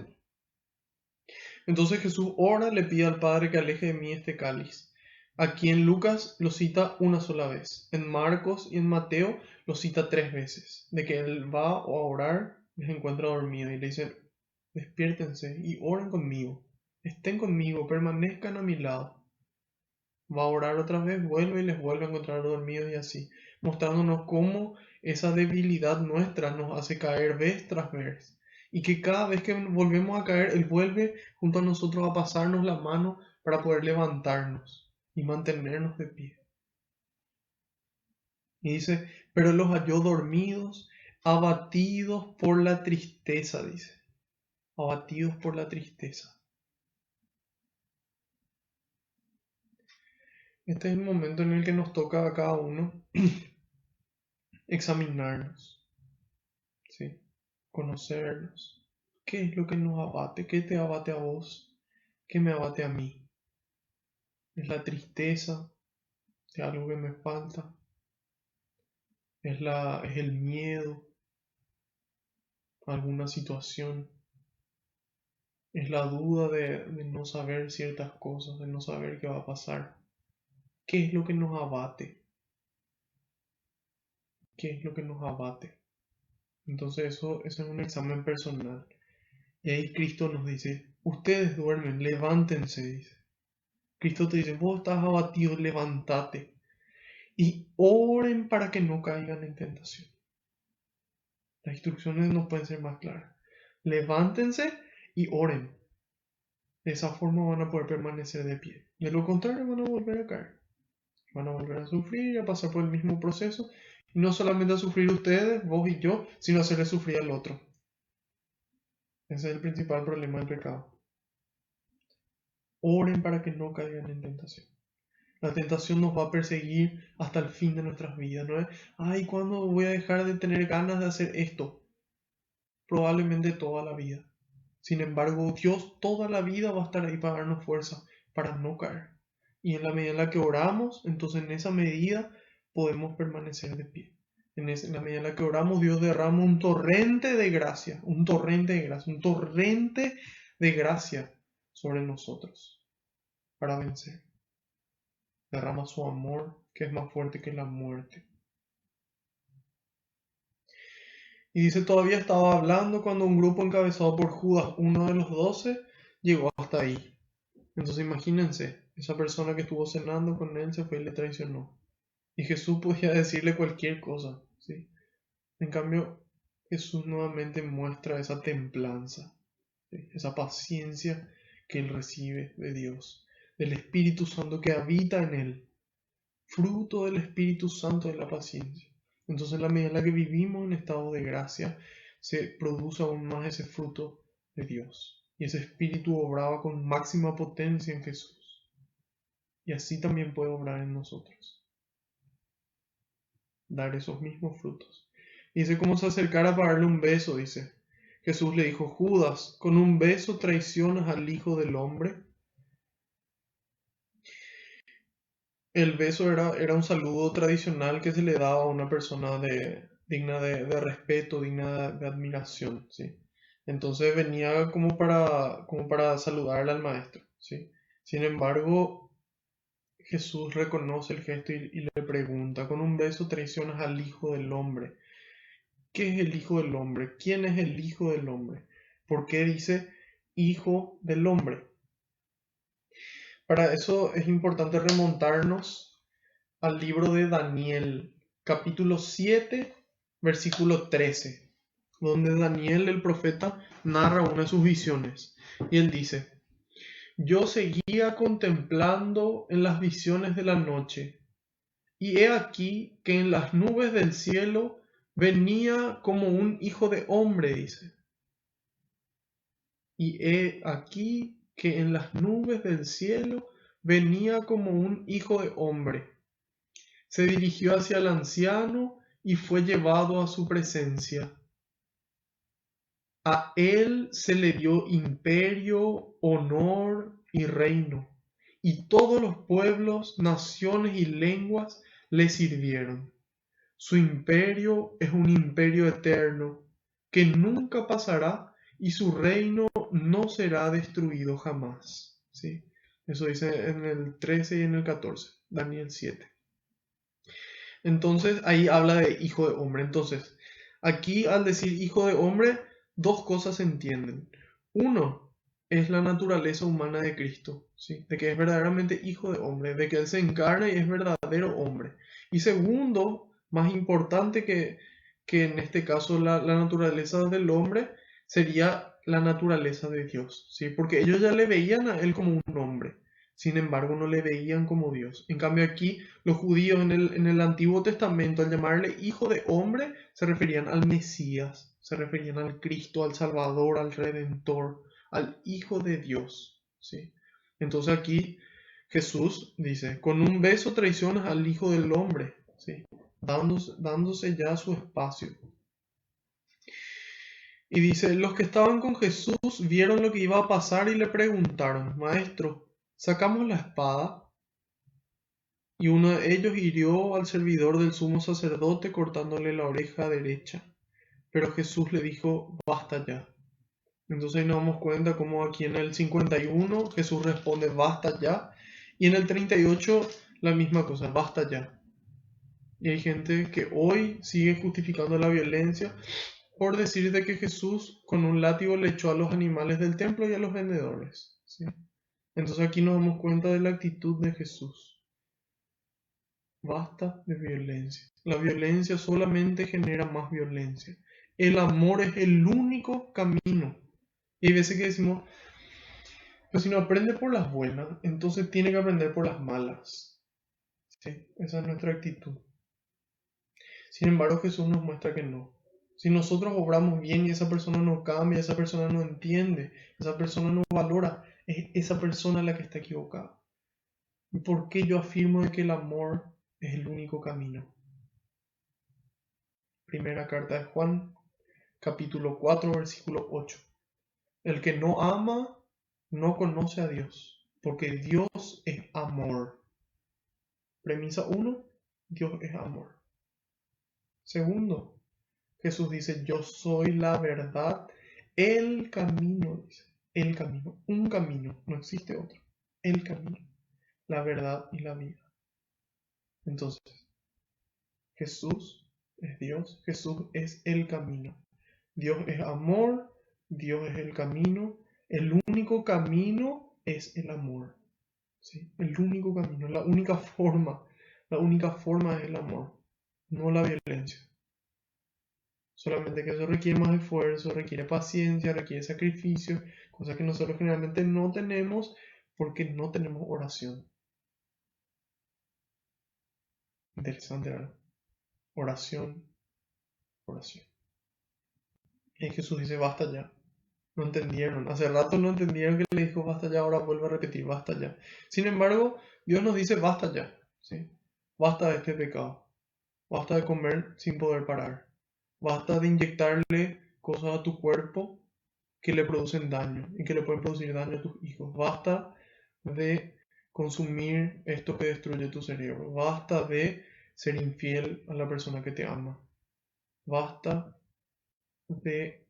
entonces Jesús ora, le pide al Padre que aleje de mí este cáliz. Aquí en Lucas lo cita una sola vez. En Marcos y en Mateo lo cita 3 veces. De que él va a orar, les encuentra dormido y le dicen, despiértense y oren conmigo. Estén conmigo, permanezcan a mi lado. Va a orar otra vez, vuelve y les vuelve a encontrar dormidos y así. Mostrándonos cómo esa debilidad nuestra nos hace caer vez tras vez. Y que cada vez que volvemos a caer, Él vuelve junto a nosotros a pasarnos la mano para poder levantarnos y mantenernos de pie. Y dice, pero los halló dormidos, abatidos por la tristeza, dice. Abatidos por la tristeza. Este es el momento en el que nos toca a cada uno examinarnos, ¿sí? Conocernos. ¿Qué es lo que nos abate? ¿Qué te abate a vos? ¿Qué me abate a mí? ¿Es la tristeza de algo que me falta? ¿Es el miedo a alguna situación? ¿Es la duda de no saber ciertas cosas, de no saber qué va a pasar? ¿Qué es lo que nos abate? ¿Qué es lo que nos abate? Entonces eso es un examen personal. Y ahí Cristo nos dice, ustedes duermen, levántense, dice. Cristo te dice, vos estás abatido, levántate. Y oren para que no caigan en tentación. Las instrucciones no pueden ser más claras. Levántense y oren. De esa forma van a poder permanecer de pie. De lo contrario van a volver a caer. Van a volver a sufrir y a pasar por el mismo proceso. Y no solamente a sufrir ustedes, vos y yo, sino a hacerle sufrir al otro. Ese es el principal problema del pecado. Oren para que no caigan en tentación. La tentación nos va a perseguir hasta el fin de nuestras vidas. No es, ay, ¿cuándo voy a dejar de tener ganas de hacer esto? Probablemente toda la vida. Sin embargo, Dios toda la vida va a estar ahí para darnos fuerza, para no caer. Y en la medida en la que oramos, entonces en esa medida podemos permanecer de pie. En la medida en la que oramos, Dios derrama un torrente de gracia, un torrente de gracia, un torrente de gracia sobre nosotros para vencer. Derrama su amor, que es más fuerte que la muerte. Y dice, todavía estaba hablando cuando un grupo encabezado por Judas, uno de los 12, llegó hasta ahí. Entonces imagínense, esa persona que estuvo cenando con él se fue y le traicionó. Y Jesús podía decirle cualquier cosa, ¿sí? En cambio, Jesús nuevamente muestra esa templanza, ¿sí? Esa paciencia que él recibe de Dios, del Espíritu Santo que habita en él. Fruto del Espíritu Santo de la paciencia. Entonces, en la medida en la que vivimos en estado de gracia, se produce aún más ese fruto de Dios. Y ese Espíritu obraba con máxima potencia en Jesús. Y así también puede obrar en nosotros, dar esos mismos frutos. Dice cómo se acercara para darle un beso, dice. Jesús le dijo, Judas, ¿con un beso traicionas al Hijo del Hombre? El beso era un saludo tradicional que se le daba a una persona digna de respeto, digna de admiración, ¿sí? Entonces venía como para saludarle al maestro, ¿sí? Sin embargo, Jesús reconoce el gesto y le pregunta, con un beso traicionas al Hijo del Hombre. ¿Qué es el Hijo del Hombre? ¿Quién es el Hijo del Hombre? ¿Por qué dice Hijo del Hombre? Para eso es importante remontarnos al libro de Daniel, capítulo 7, versículo 13, donde Daniel el profeta narra una de sus visiones. Y él dice, yo seguía contemplando en las visiones de la noche, y he aquí que en las nubes del cielo venía como un hijo de hombre, dice. Y he aquí que en las nubes del cielo venía como un hijo de hombre. Se dirigió hacia el anciano y fue llevado a su presencia. A él se le dio imperio, honor y reino, y todos los pueblos, naciones y lenguas le sirvieron. Su imperio es un imperio eterno, que nunca pasará, y su reino no será destruido jamás. ¿Sí? Eso dice en el 13 y en el 14, Daniel 7. Entonces ahí habla de hijo de hombre. Entonces, aquí al decir hijo de hombre, dos cosas se entienden. Uno es la naturaleza humana de Cristo, ¿sí? De que es verdaderamente hijo de hombre, de que Él se encarna y es verdadero hombre. Y segundo, más importante que en este caso la naturaleza del hombre, sería la naturaleza de Dios, ¿sí? Porque ellos ya le veían a Él como un hombre, sin embargo no le veían como Dios. En cambio aquí los judíos en el Antiguo Testamento, al llamarle hijo de hombre, se referían al Mesías, se referían al Cristo, al Salvador, al Redentor, al Hijo de Dios, ¿sí? Entonces aquí Jesús dice, con un beso traicionas al Hijo del Hombre, ¿sí? Dándose ya su espacio. Y dice, los que estaban con Jesús vieron lo que iba a pasar y le preguntaron, Maestro, ¿sacamos la espada? Y uno de ellos hirió al servidor del sumo sacerdote cortándole la oreja derecha. Pero Jesús le dijo, basta ya. Entonces ahí nos damos cuenta como aquí en el 51 Jesús responde, basta ya. Y en el 38 la misma cosa, basta ya. Y hay gente que hoy sigue justificando la violencia por decir de que Jesús con un látigo le echó a los animales del templo y a los vendedores, ¿sí? Entonces aquí nos damos cuenta de la actitud de Jesús. Basta de violencia. La violencia solamente genera más violencia. El amor es el único camino. Y hay veces que decimos, pero si no aprende por las buenas, entonces tiene que aprender por las malas. ¿Sí? Esa es nuestra actitud. Sin embargo, Jesús nos muestra que no. Si nosotros obramos bien y esa persona no cambia, esa persona no entiende, esa persona no valora, es esa persona la que está equivocada. ¿Y por qué yo afirmo de que el amor es el único camino? Primera carta de Juan, capítulo 4, versículo 8. El que no ama no conoce a Dios, porque Dios es amor. Premisa 1, Dios es amor. Segundo, Jesús dice, yo soy la verdad, el camino, dice, el camino, un camino, no existe otro, el camino, la verdad y la vida. Entonces, Jesús es Dios, Jesús es el camino. Dios es amor, Dios es el camino, el único camino es el amor. ¿Sí? El único camino, la única forma es el amor, no la violencia. Solamente que eso requiere más esfuerzo, requiere paciencia, requiere sacrificio, cosas que nosotros generalmente no tenemos porque no tenemos oración. Interesante, ¿verdad? Oración, oración. Y Jesús dice, basta ya. No entendieron. Hace rato no entendieron que le dijo basta ya, ahora vuelve a repetir basta ya. Sin embargo, Dios nos dice basta ya, ¿sí? Basta de este pecado. Basta de comer sin poder parar. Basta de inyectarle cosas a tu cuerpo que le producen daño y que le pueden producir daño a tus hijos. Basta de consumir esto que destruye tu cerebro. Basta de ser infiel a la persona que te ama. Basta de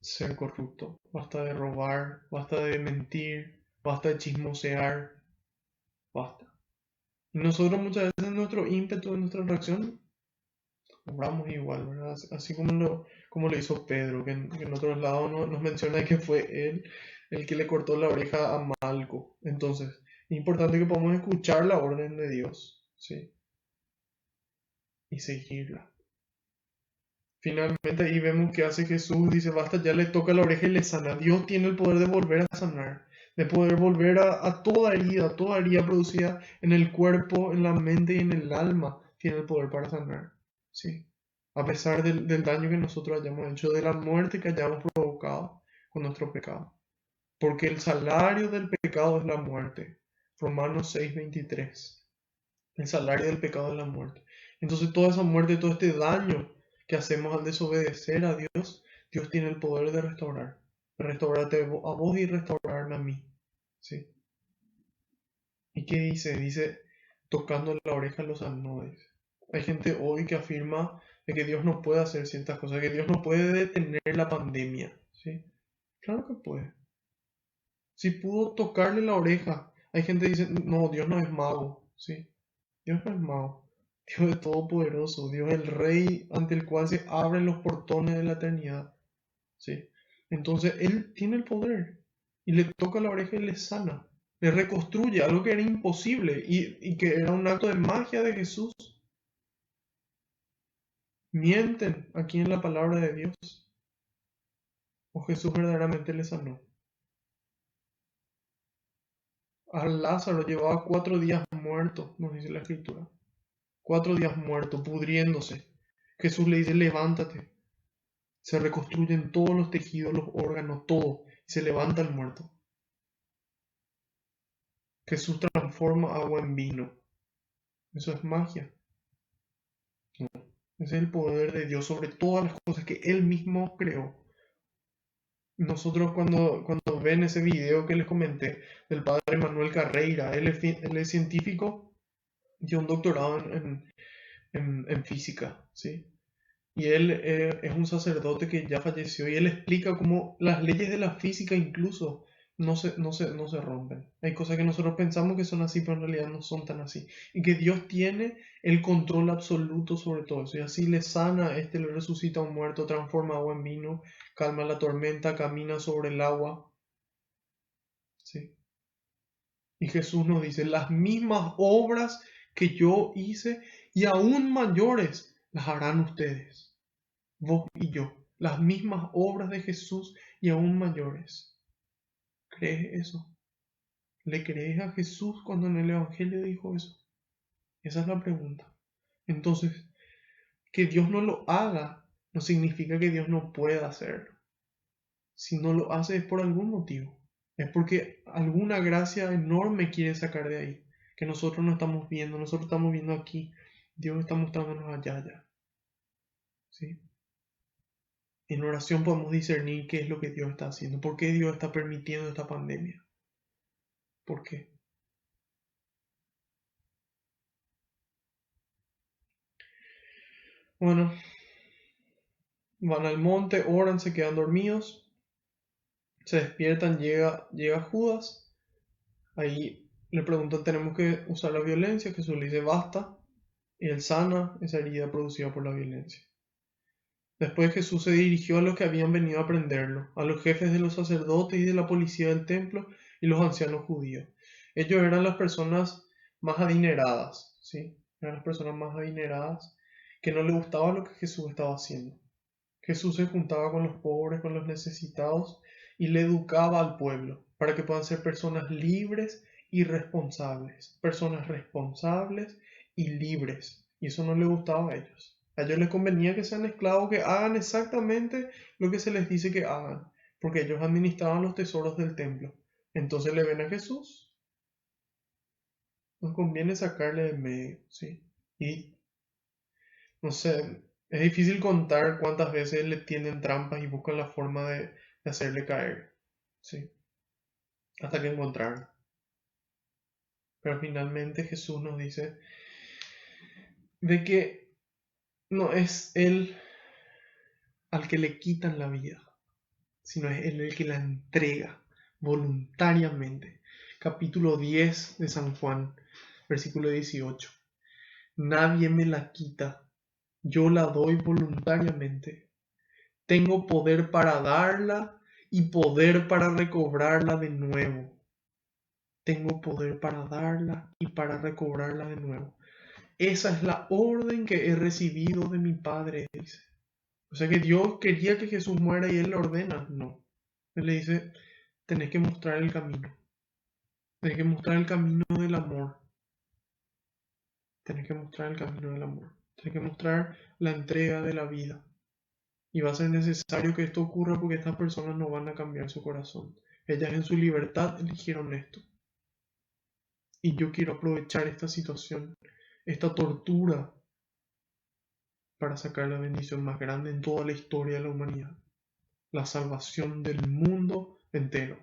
ser corrupto. Basta de robar. Basta de mentir. Basta de chismosear. Basta. Y nosotros muchas veces en nuestro ímpetu, en nuestra reacción, obramos igual, ¿verdad? Así como lo hizo Pedro, que en otros lados nos menciona que fue él el que le cortó la oreja a Malco. Entonces, es importante que podamos escuchar la orden de Dios, ¿sí? Y seguirla. Finalmente ahí vemos que hace Jesús, dice, basta, ya le toca la oreja y le sana. Dios tiene el poder de volver a sanar, de poder volver a toda herida producida en el cuerpo, en la mente y en el alma, tiene el poder para sanar, ¿sí? A pesar del daño que nosotros hayamos hecho, de la muerte que hayamos provocado con nuestro pecado. Porque el salario del pecado es la muerte. Romanos 6:23. El salario del pecado es la muerte. Entonces toda esa muerte, todo este daño que hacemos al desobedecer a Dios, Dios tiene el poder de restaurar. De restaurarte a vos y restaurarme a mí. ¿Sí? ¿Y qué dice? Dice, tocando la oreja a los anodes. Hay gente hoy que afirma de que Dios no puede hacer ciertas cosas, que Dios no puede detener la pandemia. ¿Sí? Claro que puede. Si pudo tocarle la oreja. Hay gente que dice, no, Dios no es mago. ¿Sí? Dios no es mago. Dios es todopoderoso. Dios es el rey ante el cual se abren los portones de la eternidad. ¿Sí? Entonces Él tiene el poder. Y le toca la oreja y le sana. Le reconstruye algo que era imposible y que era un acto de magia de Jesús. Mienten aquí en la palabra de Dios. O Jesús verdaderamente le sanó. A Lázaro llevaba 4 días muerto, nos dice la escritura. 4 días muerto, pudriéndose. Jesús le dice, levántate. Se reconstruyen todos los tejidos, los órganos, todo. Y se levanta el muerto. Jesús transforma agua en vino. Eso es magia. No. Ese es el poder de Dios sobre todas las cosas que Él mismo creó. Nosotros cuando ven ese video que les comenté del padre Manuel Carreira, él es científico y un doctorado en física, ¿sí? Y él es un sacerdote que ya falleció y él explica cómo las leyes de la física incluso no se rompen. Hay cosas que nosotros pensamos que son así, pero en realidad no son tan así. Y que Dios tiene el control absoluto sobre todo eso. Y así le sana a este, le resucita a un muerto, transforma agua en vino, calma la tormenta, camina sobre el agua. ¿Sí? Y Jesús nos dice, las mismas obras que yo hice y aún mayores las harán ustedes, vos y yo, las mismas obras de Jesús y aún mayores. ¿Crees eso? ¿Le crees a Jesús cuando en el Evangelio dijo eso? Esa es la pregunta. Entonces, que Dios no lo haga no significa que Dios no pueda hacerlo. Si no lo hace es por algún motivo. Es porque alguna gracia enorme quiere sacar de ahí, que nosotros no estamos viendo, nosotros estamos viendo aquí. Dios está mostrándonos allá. ¿Sí? En oración podemos discernir qué es lo que Dios está haciendo, por qué Dios está permitiendo esta pandemia. ¿Por qué? Bueno, van al monte, oran, se quedan dormidos, se despiertan, llega Judas, ahí le preguntan, ¿tenemos que usar la violencia? Jesús le dice, basta, y él sana esa herida producida por la violencia. Después Jesús se dirigió a los que habían venido a prenderlo, a los jefes de los sacerdotes y de la policía del templo y los ancianos judíos. Ellos eran las personas más adineradas, ¿sí? Eran las personas más adineradas que no les gustaba lo que Jesús estaba haciendo. Jesús se juntaba con los pobres, con los necesitados y le educaba al pueblo para que puedan ser personas libres y responsables. Personas responsables y libres. Y eso no le gustaba a ellos. A ellos les convenía que sean esclavos, que hagan exactamente lo que se les dice que hagan. porque ellos administraban los tesoros del templo. Entonces le ven a Jesús, nos conviene sacarle de medio, ¿sí? Y no sé, es difícil contar cuántas veces le tienden trampas y buscan la forma de hacerle caer, ¿sí? Hasta que encontraron. Pero finalmente Jesús nos dice de que no es Él al que le quitan la vida, sino es Él el que la entrega voluntariamente. Capítulo 10 de San Juan, versículo 18. Nadie me la quita, yo la doy voluntariamente. Tengo poder para darla y poder para recobrarla de nuevo. Tengo poder para darla y para recobrarla de nuevo. Esa es la orden que he recibido de mi Padre, dice. O sea que Dios quería que Jesús muera y Él le ordena. No. Él le dice, tenés que mostrar el camino. Tenés que mostrar el camino del amor. Tenés que mostrar el camino del amor. Tenés que mostrar la entrega de la vida. Y va a ser necesario que esto ocurra porque estas personas no van a cambiar su corazón. Ellas en su libertad eligieron esto. Y yo quiero aprovechar esta situación, esta tortura, para sacar la bendición más grande en toda la historia de la humanidad. La salvación del mundo entero.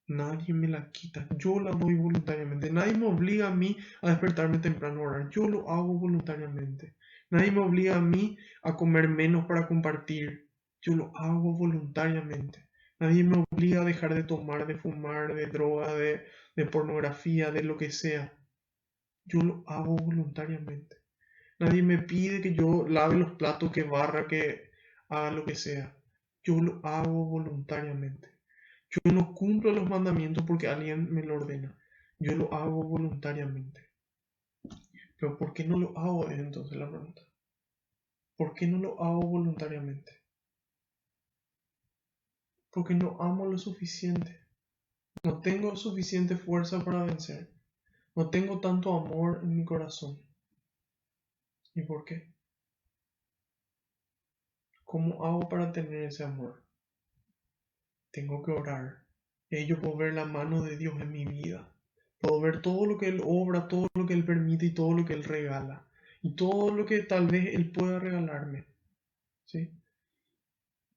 Nadie me la quita, yo la doy voluntariamente. Nadie me obliga a mí a despertarme temprano a orar, yo lo hago voluntariamente. Nadie me obliga a mí a comer menos para compartir, yo lo hago voluntariamente. Nadie me obliga a dejar de tomar, de fumar, de droga, de pornografía, de lo que sea. Yo lo hago voluntariamente. Nadie me pide que yo lave los platos, que barra, que haga lo que sea. Yo lo hago voluntariamente. Yo no cumplo los mandamientos porque alguien me lo ordena. Yo lo hago voluntariamente. Pero ¿por qué no lo hago? Es entonces la pregunta. ¿Por qué no lo hago voluntariamente? Porque no amo lo suficiente. No tengo suficiente fuerza para vencer. No tengo tanto amor en mi corazón. ¿Y por qué? ¿Cómo hago para tener ese amor? Tengo que orar. Yo puedo ver la mano de Dios en mi vida. Puedo ver todo lo que Él obra, todo lo que Él permite y todo lo que Él regala. Y todo lo que tal vez Él pueda regalarme. ¿Sí?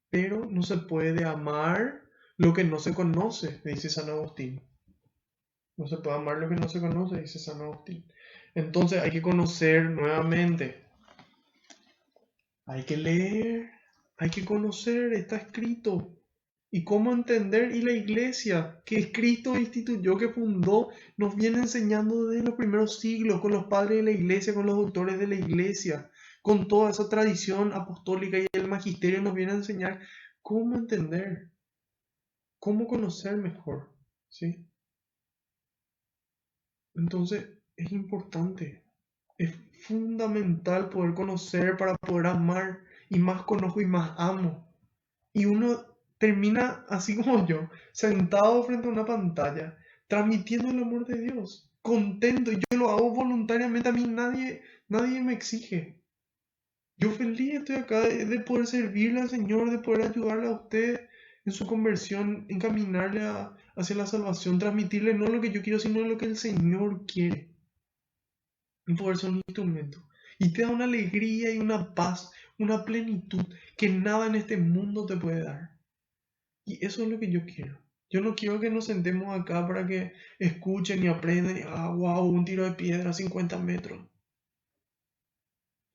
Pero no se puede amar lo que no se conoce, dice San Agustín. No se puede amar lo que no se conoce, dice San Agustín. Entonces hay que conocer nuevamente. Hay que leer, hay que conocer, está escrito. ¿Y cómo entender? Y la iglesia que Cristo instituyó, que fundó, nos viene enseñando desde los primeros siglos, con los padres de la iglesia, con los doctores de la iglesia, con toda esa tradición apostólica y el magisterio nos viene a enseñar cómo entender, cómo conocer mejor, ¿sí? Entonces es importante, es fundamental poder conocer para poder amar, y más conozco y más amo. Y uno termina así como yo, sentado frente a una pantalla, transmitiendo el amor de Dios, contento. Y yo lo hago voluntariamente, a mí nadie me exige. Yo feliz estoy acá de poder servirle al Señor, de poder ayudarle a usted en su conversión, encaminarle hacia la salvación, transmitirle no lo que yo quiero, sino lo que el Señor quiere. Y poder ser un instrumento. Y te da una alegría y una paz, una plenitud que nada en este mundo te puede dar. Y eso es lo que yo quiero. Yo no quiero que nos sentemos acá para que escuchen y aprendan y, wow, un tiro de piedra a 50 metros.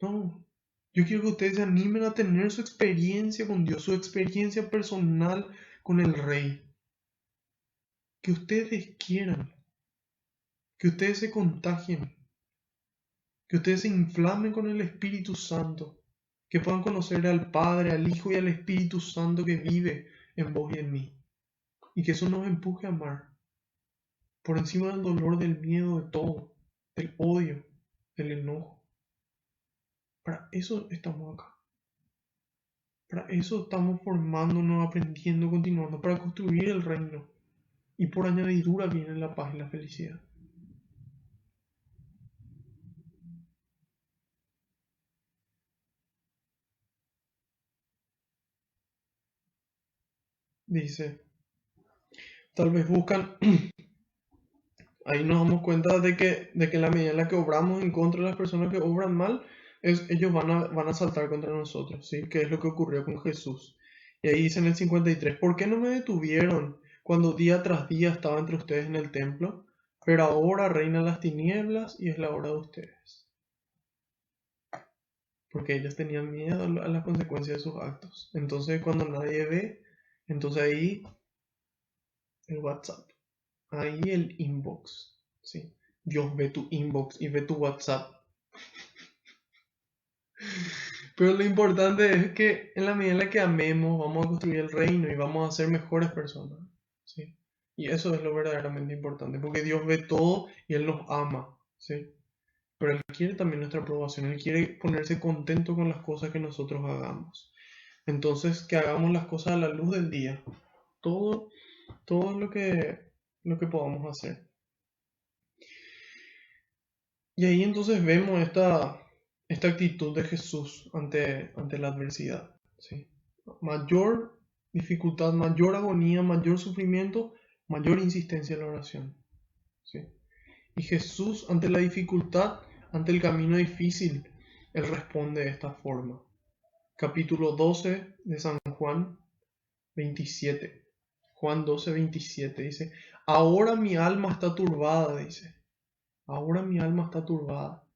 No, yo quiero que ustedes se animen a tener su experiencia con Dios, su experiencia personal con el Rey. Que ustedes quieran, que ustedes se contagien, que ustedes se inflamen con el Espíritu Santo, que puedan conocer al Padre, al Hijo y al Espíritu Santo que vive en vos y en mí. Y que eso nos empuje a amar. Por encima del dolor, del miedo, de todo, del odio, del enojo. Para eso estamos acá. Para eso estamos formándonos, aprendiendo, continuando, para construir el reino. Y por añadidura viene la paz y la felicidad. dice, tal vez buscan, ahí nos damos cuenta de que en la medida en la que obramos en contra de las personas que obran mal, ellos van a saltar contra nosotros, ¿sí? Que es lo que ocurrió con Jesús. Y ahí dice en el 53, ¿por qué no me detuvieron cuando día tras día estaba entre ustedes en el templo? Pero ahora reinan las tinieblas y es la hora de ustedes. Porque ellos tenían miedo a las consecuencias de sus actos. Entonces cuando nadie ve, entonces ahí el WhatsApp, ahí el inbox, ¿sí? Dios ve tu inbox y ve tu WhatsApp. Pero lo importante es que en la medida en la que amemos, vamos a construir el reino y vamos a ser mejores personas, ¿sí? Y eso es lo verdaderamente importante, porque Dios ve todo y Él nos ama, ¿sí? Pero Él quiere también nuestra aprobación, Él quiere ponerse contento con las cosas que nosotros hagamos. Entonces, que hagamos las cosas a la luz del día, todo, todo lo que podamos hacer. Y ahí entonces vemos esta actitud de Jesús ante la adversidad, ¿sí? Mayor dificultad, mayor agonía, mayor sufrimiento, mayor insistencia en la oración, ¿sí? Y Jesús ante la dificultad, ante el camino difícil, Él responde de esta forma. Capítulo 12 de San Juan 27. Juan 12, 27 dice, ahora mi alma está turbada, dice, ahora mi alma está turbada.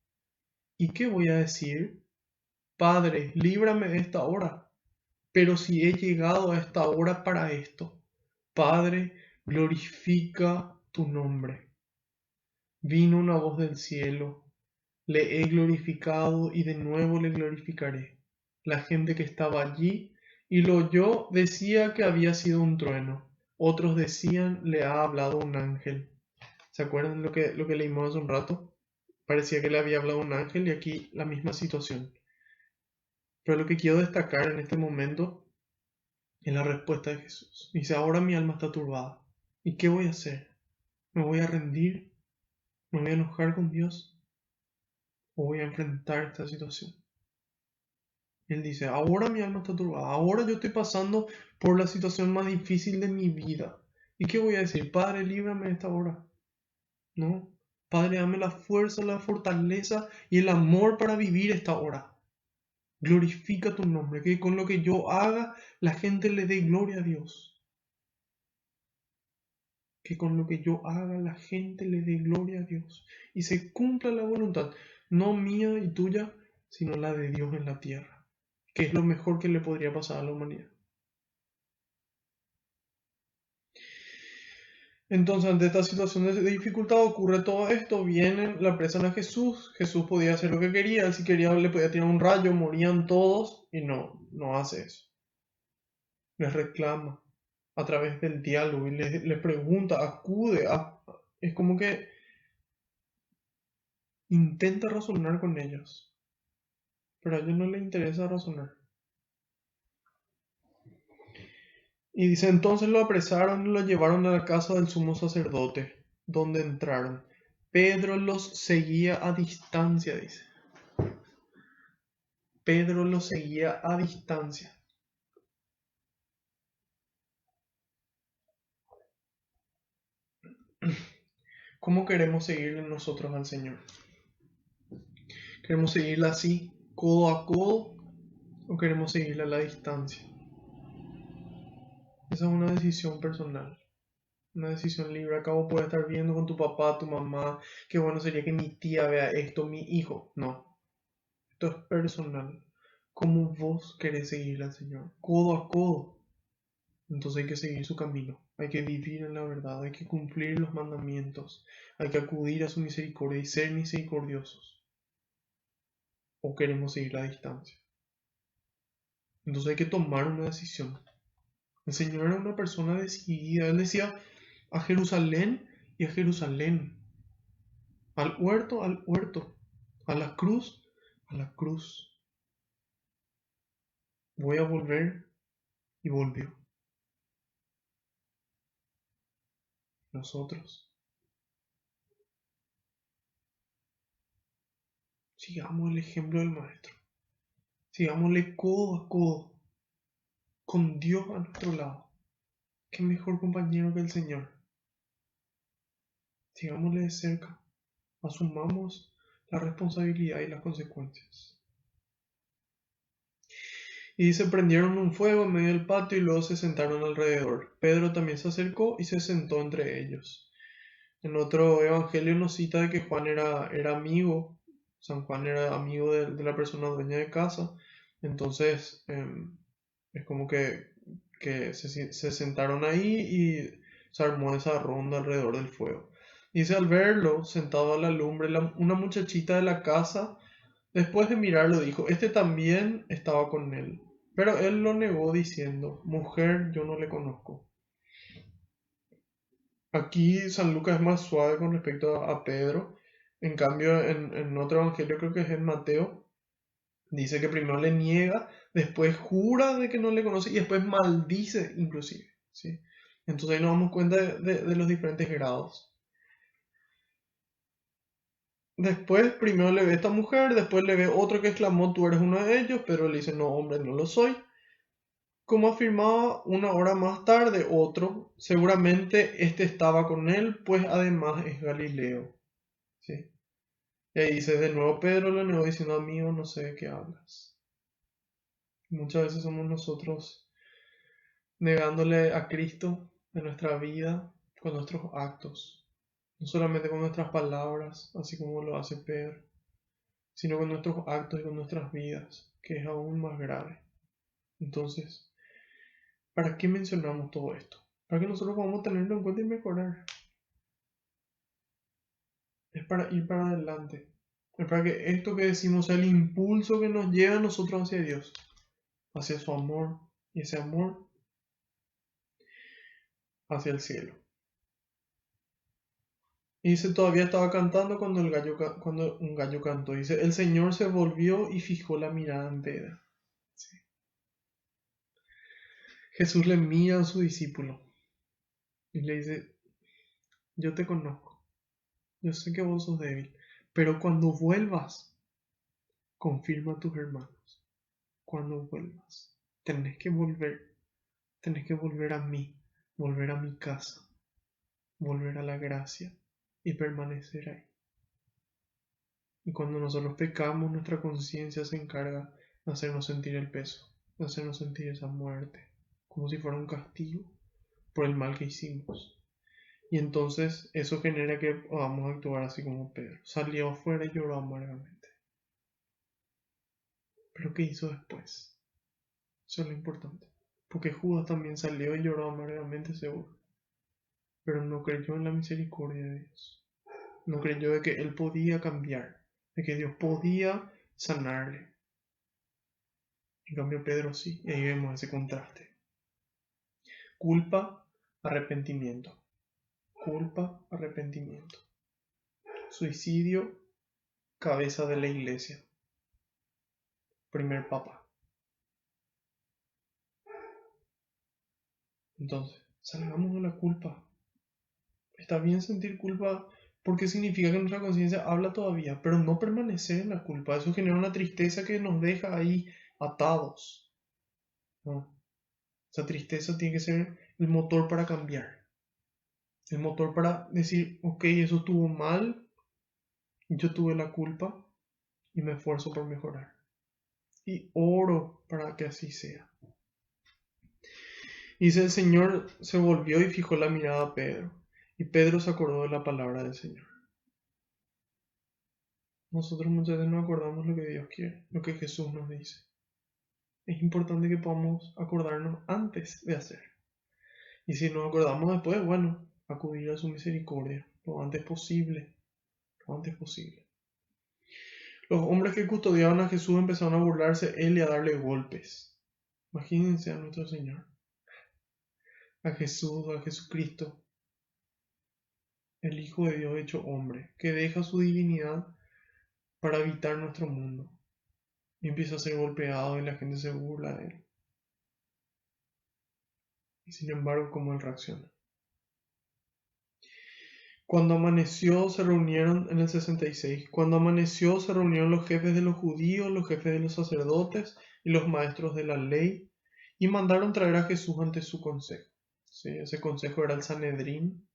¿Y qué voy a decir? Padre, líbrame de esta hora. Pero si he llegado a esta hora para esto, Padre, glorifica tu nombre. Vino una voz del cielo, le he glorificado y de nuevo le glorificaré. La gente que estaba allí y lo oyó decía que había sido un trueno. Otros decían, le ha hablado un ángel. ¿Se acuerdan lo que leímos hace un rato? Parecía que le había hablado un ángel y aquí la misma situación. Pero lo que quiero destacar en este momento es la respuesta de Jesús. Dice, ahora mi alma está turbada. ¿Y qué voy a hacer? ¿Me voy a rendir? ¿Me voy a enojar con Dios? ¿O voy a enfrentar esta situación? Él dice, ahora mi alma está turbada. Ahora yo estoy pasando por la situación más difícil de mi vida. ¿Y qué voy a decir? Padre, líbrame de esta hora. No. Padre, dame la fuerza, la fortaleza y el amor para vivir esta hora. Glorifica tu nombre, que con lo que yo haga la gente le dé gloria a Dios. Que con lo que yo haga la gente le dé gloria a Dios y se cumpla la voluntad, no mía y tuya, sino la de Dios en la tierra, que es lo mejor que le podría pasar a la humanidad. Entonces, ante esta situación de dificultad ocurre todo esto, vienen, la apresan a Jesús, Jesús podía hacer lo que quería, él si quería le podía tirar un rayo, morían todos, y no hace eso. Les reclama a través del diálogo y les pregunta, acude, es como que intenta razonar con ellos, pero a ellos no les interesa razonar. Y dice, entonces lo apresaron y lo llevaron a la casa del sumo sacerdote, donde entraron. Pedro los seguía a distancia, dice. Pedro los seguía a distancia. ¿Cómo queremos seguirle nosotros al Señor? ¿Queremos seguirle así, codo a codo, o queremos seguirle a la distancia? Esa es una decisión personal, una decisión libre. Acabo puedes estar viendo con tu papá, tu mamá, qué bueno sería que mi tía vea esto, mi hijo. No, esto es personal. ¿Cómo vos querés seguirle al Señor? Codo a codo. Entonces hay que seguir su camino, hay que vivir en la verdad, hay que cumplir los mandamientos, hay que acudir a su misericordia y ser misericordiosos. ¿O queremos seguir la distancia? Entonces hay que tomar una decisión. El Señor era una persona decidida. Él decía a Jerusalén y a Jerusalén, al huerto, a la cruz. Voy a volver y volvió. Nosotros, sigamos el ejemplo del Maestro. Sigámosle codo a codo, con Dios a nuestro lado. ¿Qué mejor compañero que el Señor? Sigámosle de cerca, asumamos la responsabilidad y las consecuencias. Y se prendieron un fuego en medio del patio y luego se sentaron alrededor. Pedro también se acercó y se sentó entre ellos. En otro evangelio nos cita de que Juan era amigo, San Juan era amigo de la persona dueña de casa, entonces es como que se sentaron ahí y se armó esa ronda alrededor del fuego. Dice, al verlo sentado a la lumbre, una muchachita de la casa, después de mirarlo, dijo, este también estaba con él. Pero él lo negó diciendo, mujer, yo no le conozco. Aquí San Lucas es más suave con respecto a Pedro. En cambio, en otro evangelio, creo que es en Mateo, dice que primero le niega, después jura de que no le conoce y después maldice inclusive, ¿sí? Entonces ahí nos damos cuenta de los diferentes grados. Después, primero le ve esta mujer, después le ve otro que exclamó, tú eres uno de ellos, pero le dice, no, hombre, no lo soy. Como afirmaba una hora más tarde otro, seguramente este estaba con él, pues además es Galileo, ¿sí? Y ahí dice, de nuevo Pedro le negó diciendo, amigo, no sé de qué hablas. Muchas veces somos nosotros negándole a Cristo en nuestra vida con nuestros actos, no solamente con nuestras palabras, así como lo hace Pedro, sino con nuestros actos y con nuestras vidas, que es aún más grave. Entonces, ¿para qué mencionamos todo esto? Para que nosotros podamos tenerlo en cuenta y mejorar. Es para ir para adelante. Es para que esto que decimos sea el impulso que nos lleva a nosotros hacia Dios, hacia su amor, y ese amor hacia el cielo. Y dice, todavía estaba cantando cuando un gallo cantó. Dice, el Señor se volvió y fijó la mirada en Pedro. Sí. Jesús le mira a su discípulo y le dice, yo te conozco, yo sé que vos sos débil, pero cuando vuelvas, confirma a tus hermanos. Cuando vuelvas, tenés que volver a mí, volver a mi casa, volver a la gracia y permanecer ahí. Y cuando nosotros pecamos, nuestra conciencia se encarga de hacernos sentir el peso, de hacernos sentir esa muerte, como si fuera un castigo por el mal que hicimos. Y entonces eso genera que podamos actuar así como Pedro. Salió afuera y lloró amargamente. Pero ¿qué hizo después? Eso es lo importante. Porque Judas también salió y lloró amargamente, seguro. Pero no creyó en la misericordia de Dios. No creyó de que él podía cambiar, de que Dios podía sanarle. En cambio Pedro sí, y ahí vemos ese contraste. Culpa, arrepentimiento. Culpa, arrepentimiento. Suicidio, cabeza de la iglesia. Primer papa. Entonces, salgamos de la culpa. Está bien sentir culpa porque significa que nuestra conciencia habla todavía, pero no permanecer en la culpa. Eso genera una tristeza que nos deja ahí atados, ¿no? Esa tristeza tiene que ser el motor para cambiar. El motor para decir, ok, eso estuvo mal, yo tuve la culpa y me esfuerzo por mejorar. Y oro para que así sea. Dice, el Señor se volvió y fijó la mirada a Pedro. Y Pedro se acordó de la palabra del Señor. Nosotros muchas veces no acordamos lo que Dios quiere, lo que Jesús nos dice. Es importante que podamos acordarnos antes de hacer. Y si nos acordamos después, bueno, acudir a su misericordia lo antes posible. Lo antes posible. Los hombres que custodiaban a Jesús empezaron a burlarse él y a darle golpes. Imagínense a nuestro Señor, a Jesús, a Jesucristo, el Hijo de Dios hecho hombre, que deja su divinidad para habitar nuestro mundo y empieza a ser golpeado y la gente se burla de él. Y sin embargo, ¿cómo él reacciona? Cuando amaneció se reunieron en el 66. Cuando amaneció se reunieron los jefes de los judíos, los jefes de los sacerdotes y los maestros de la ley y mandaron traer a Jesús ante su consejo. ¿sí? Ese consejo era el Sanedrín,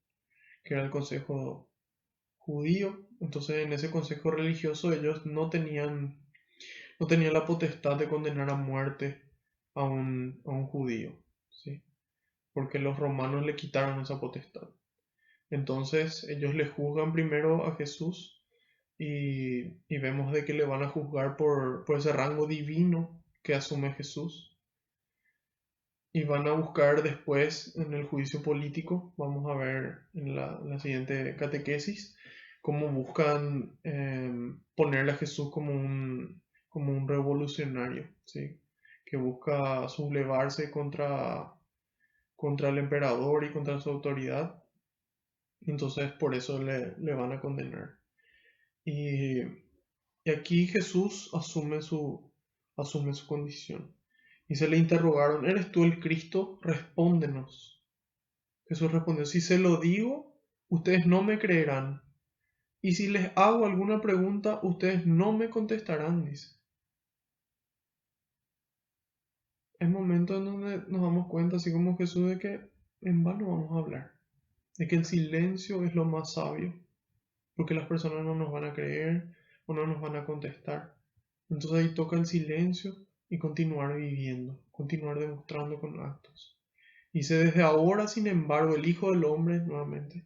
que era el consejo judío. Entonces en ese consejo religioso ellos no tenían la potestad de condenar a muerte a un judío, ¿sí? Porque los romanos le quitaron esa potestad. Entonces ellos le juzgan primero a Jesús y vemos de que le van a juzgar por ese rango divino que asume Jesús. Y van a buscar después en el juicio político, vamos a ver en la siguiente catequesis, cómo buscan ponerle a Jesús como un revolucionario, ¿sí? Que busca sublevarse contra el emperador y contra su autoridad. Entonces por eso le van a condenar. Y, y aquí Jesús asume su condición. Y se le interrogaron, ¿eres tú el Cristo? Respóndenos. Jesús respondió, si se lo digo, ustedes no me creerán. Y si les hago alguna pregunta, ustedes no me contestarán, dice. Hay momentos en donde nos damos cuenta, así como Jesús, de que en vano vamos a hablar. De que el silencio es lo más sabio. Porque las personas no nos van a creer o no nos van a contestar. Entonces ahí toca el silencio y continuar viviendo, continuar demostrando con actos. Dice, desde ahora, sin embargo, el Hijo del Hombre, nuevamente,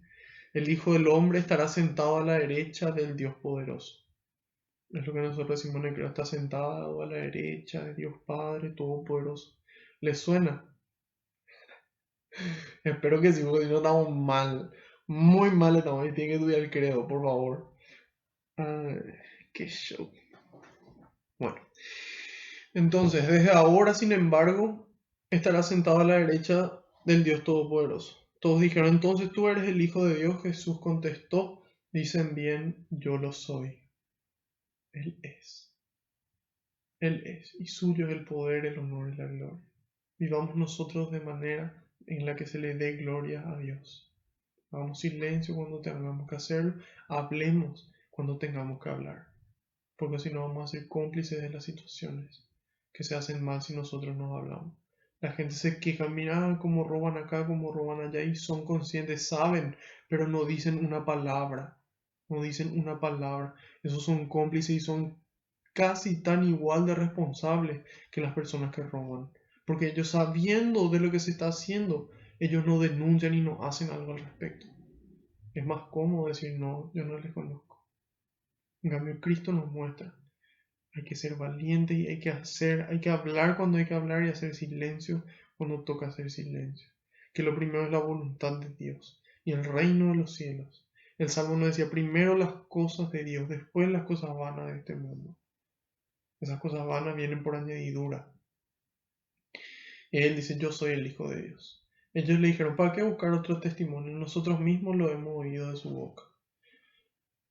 el Hijo del Hombre estará sentado a la derecha del Dios poderoso. Es lo que nosotros decimos en el credo, está sentado a la derecha de Dios Padre Todopoderoso. ¿Les suena? Espero que sí, porque si no estamos mal. Muy mal estamos y tienen que estudiar el credo, por favor. Ay, qué show. Bueno, entonces, desde ahora, sin embargo, estará sentado a la derecha del Dios Todopoderoso. Todos dijeron, entonces tú eres el Hijo de Dios. Jesús contestó, dicen bien, yo lo soy. Él es. Él es. Y suyo es el poder, el honor y la gloria. Vivamos nosotros de manera en la que se le dé gloria a Dios. Hagamos silencio cuando tengamos que hacerlo. Hablemos cuando tengamos que hablar. Porque si no vamos a ser cómplices de las situaciones que se hacen mal si nosotros no hablamos. La gente se queja, mira cómo roban acá, cómo roban allá, y son conscientes, saben, pero no dicen una palabra. No dicen una palabra. Esos son cómplices y son casi tan igual de responsables que las personas que roban. Porque ellos, sabiendo de lo que se está haciendo, ellos no denuncian y no hacen algo al respecto. Es más cómodo decir, no, yo no les conozco. En cambio, Cristo nos muestra, hay que ser valiente y hay que hablar cuando hay que hablar y hacer silencio cuando toca hacer silencio. Que lo primero es la voluntad de Dios y el reino de los cielos. El Salmo nos decía, primero las cosas de Dios, después las cosas vanas de este mundo. Esas cosas vanas vienen por añadidura. Y él dice, yo soy el Hijo de Dios. Ellos le dijeron, ¿para qué buscar otro testimonio? Nosotros mismos lo hemos oído de su boca.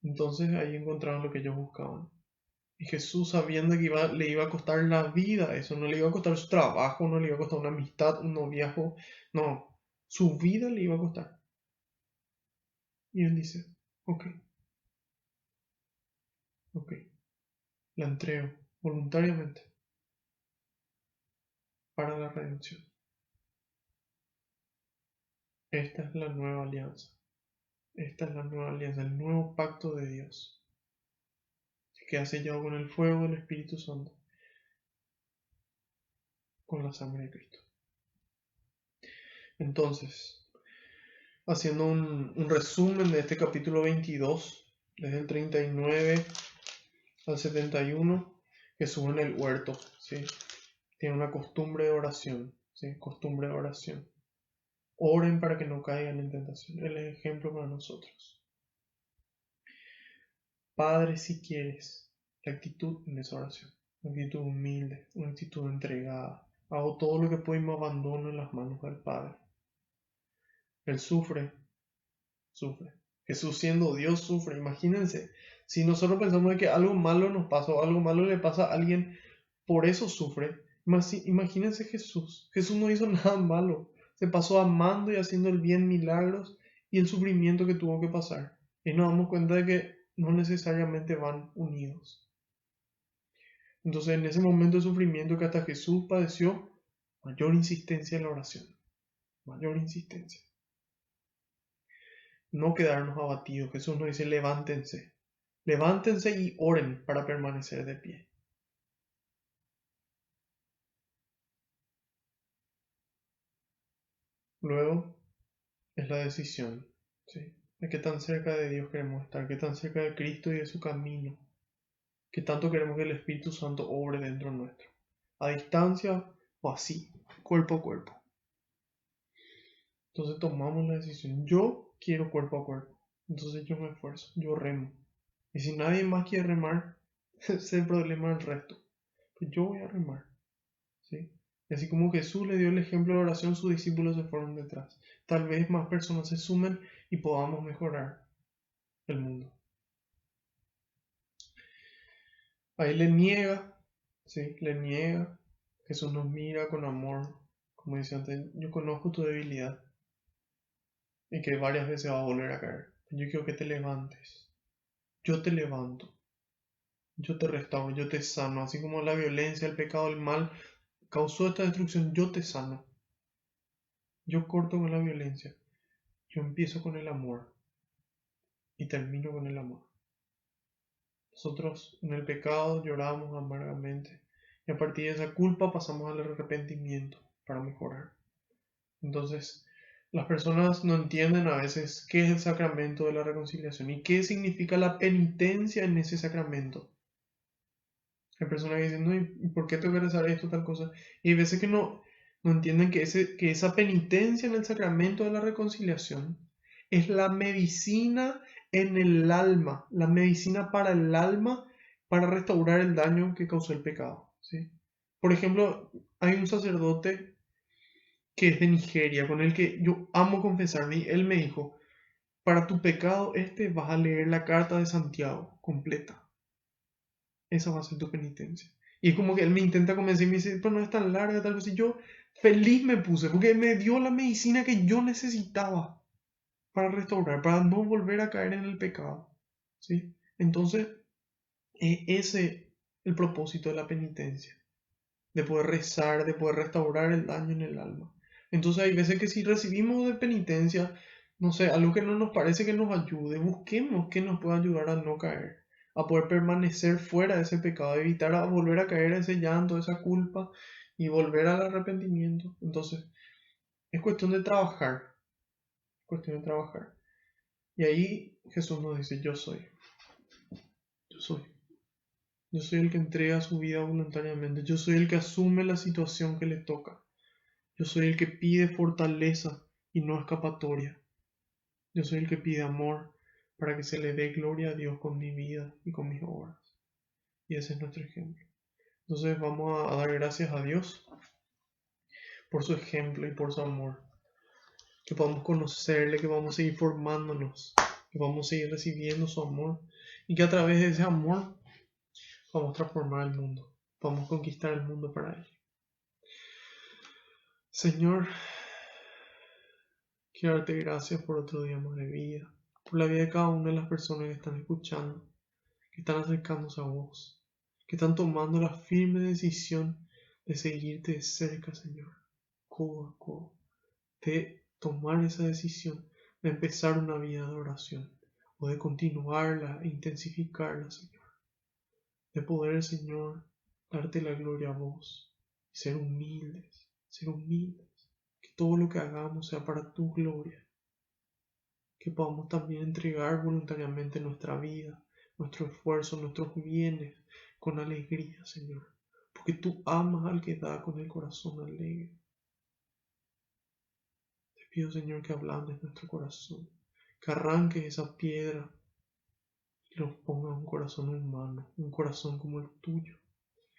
Entonces ahí encontraron lo que ellos buscaban. Y Jesús, sabiendo que le iba a costar la vida, eso no le iba a costar su trabajo, no le iba a costar una amistad, un noviazgo, no, su vida le iba a costar. Y él dice, ok, ok, la entrego voluntariamente para la redención. Esta es la nueva alianza. Esta es la nueva alianza, el nuevo pacto de Dios, que ha sellado con el fuego del Espíritu Santo, con la sangre de Cristo. Entonces, haciendo un resumen de este capítulo 22, desde el 39 al 71, Jesús en el huerto, ¿sí? Tiene una costumbre de oración, ¿sí? Costumbre de oración. Oren para que no caigan en tentación. Él es ejemplo para nosotros. Padre, si quieres, la actitud en esa oración, una actitud humilde, una actitud entregada. Hago todo lo que puedo y me abandono en las manos del Padre. Él sufre. Jesús siendo Dios sufre. Imagínense, si nosotros pensamos de que algo malo nos pasa o algo malo le pasa a alguien, por eso sufre. Imagínense Jesús. Jesús no hizo nada malo. Se pasó amando y haciendo el bien, milagros y el sufrimiento que tuvo que pasar. Y nos damos cuenta de que no necesariamente van unidos. Entonces, en ese momento de sufrimiento que hasta Jesús padeció, mayor insistencia en la oración. mayor insistencia. No quedarnos abatidos. Jesús nos dice, levántense. Levántense y oren para permanecer de pie. Luego es la decisión, ¿sí? De qué tan cerca de Dios queremos estar, qué tan cerca de Cristo y de su camino, qué tanto queremos que el Espíritu Santo obre dentro nuestro, a distancia o así, cuerpo a cuerpo. Entonces tomamos la decisión, yo quiero cuerpo a cuerpo, entonces yo me esfuerzo, yo remo. Y si nadie más quiere remar, ese es el problema del resto. Pues yo voy a remar, ¿sí? Y así como Jesús le dio el ejemplo de oración, sus discípulos se fueron detrás. Tal vez más personas se sumen y podamos mejorar el mundo. Ahí le niega, ¿sí? Le niega. Jesús nos mira con amor. Como dice antes, yo conozco tu debilidad y que varias veces va a volver a caer. Yo quiero que te levantes. Yo te levanto. Yo te restauro, yo te sano. Así como la violencia, el pecado, el mal causó esta destrucción, yo te sano. Yo corto con la violencia. Yo empiezo con el amor y termino con el amor. Nosotros en el pecado lloramos amargamente y a partir de esa culpa pasamos al arrepentimiento para mejorar. Entonces, las personas no entienden a veces qué es el sacramento de la reconciliación y qué significa la penitencia en ese sacramento. Hay personas que dicen, no, ¿y por qué tengo que rezar esto, tal cosa? Y hay veces que no entienden que esa penitencia en el sacramento de la reconciliación es la medicina en el alma, la medicina para el alma para restaurar el daño que causó el pecado, ¿sí? Por ejemplo, hay un sacerdote que es de Nigeria, con el que yo amo confesarme, y él me dijo, para tu pecado vas a leer la carta de Santiago completa. Esa va a ser tu penitencia. Y es como que él me intenta convencer y me dice, pero no es tan larga, tal vez. Y yo feliz me puse, porque me dio la medicina que yo necesitaba para restaurar, para no volver a caer en el pecado. ¿Sí? Entonces, ese es el propósito de la penitencia, de poder rezar, de poder restaurar el daño en el alma. Entonces hay veces que si recibimos de penitencia, no sé, algo que no nos parece que nos ayude, busquemos que nos pueda ayudar a no caer, a poder permanecer fuera de ese pecado, evitar a volver a caer en ese llanto, esa culpa y volver al arrepentimiento. Entonces, es cuestión de trabajar, cuestión de trabajar. Y ahí Jesús nos dice, yo soy, yo soy. Yo soy el que entrega su vida voluntariamente, yo soy el que asume la situación que le toca. Yo soy el que pide fortaleza y no escapatoria. Yo soy el que pide amor para que se le dé gloria a Dios con mi vida y con mis obras. Y ese es nuestro ejemplo. Entonces vamos a dar gracias a Dios por su ejemplo y por su amor. Que podamos conocerle, que vamos a seguir formándonos, que vamos a seguir recibiendo su amor y que a través de ese amor vamos a transformar el mundo, vamos a conquistar el mundo para Él. Señor, quiero darte gracias por otro día más de vida, por la vida de cada una de las personas que están escuchando, que están acercándose a vos, que están tomando la firme decisión de seguirte de cerca, Señor, codo a codo, de tomar esa decisión de empezar una vida de oración o de continuarla e intensificarla, Señor, de poder, Señor, darte la gloria a vos y ser humildes, que todo lo que hagamos sea para tu gloria, que podamos también entregar voluntariamente nuestra vida, nuestro esfuerzo, nuestros bienes, con alegría, Señor, porque tú amas al que da con el corazón alegre. Te pido, Señor, que ablandes nuestro corazón, que arranques esa piedra y nos pongas un corazón humano, un corazón como el tuyo,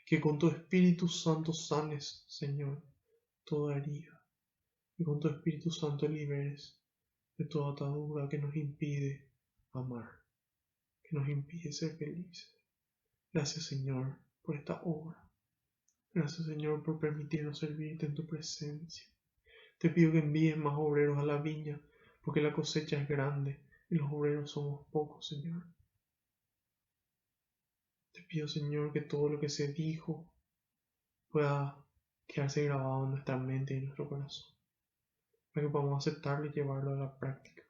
que con tu Espíritu Santo sanes, Señor, toda herida, y con tu Espíritu Santo liberes de toda atadura que nos impide amar, que nos impide ser felices. Gracias, Señor, por esta obra. Gracias, Señor, por permitirnos servirte en tu presencia. Te pido que envíes más obreros a la viña, porque la cosecha es grande y los obreros somos pocos, Señor. Te pido, Señor, que todo lo que se dijo pueda quedarse grabado en nuestra mente y en nuestro corazón. para que podamos aceptarlo y llevarlo a la práctica.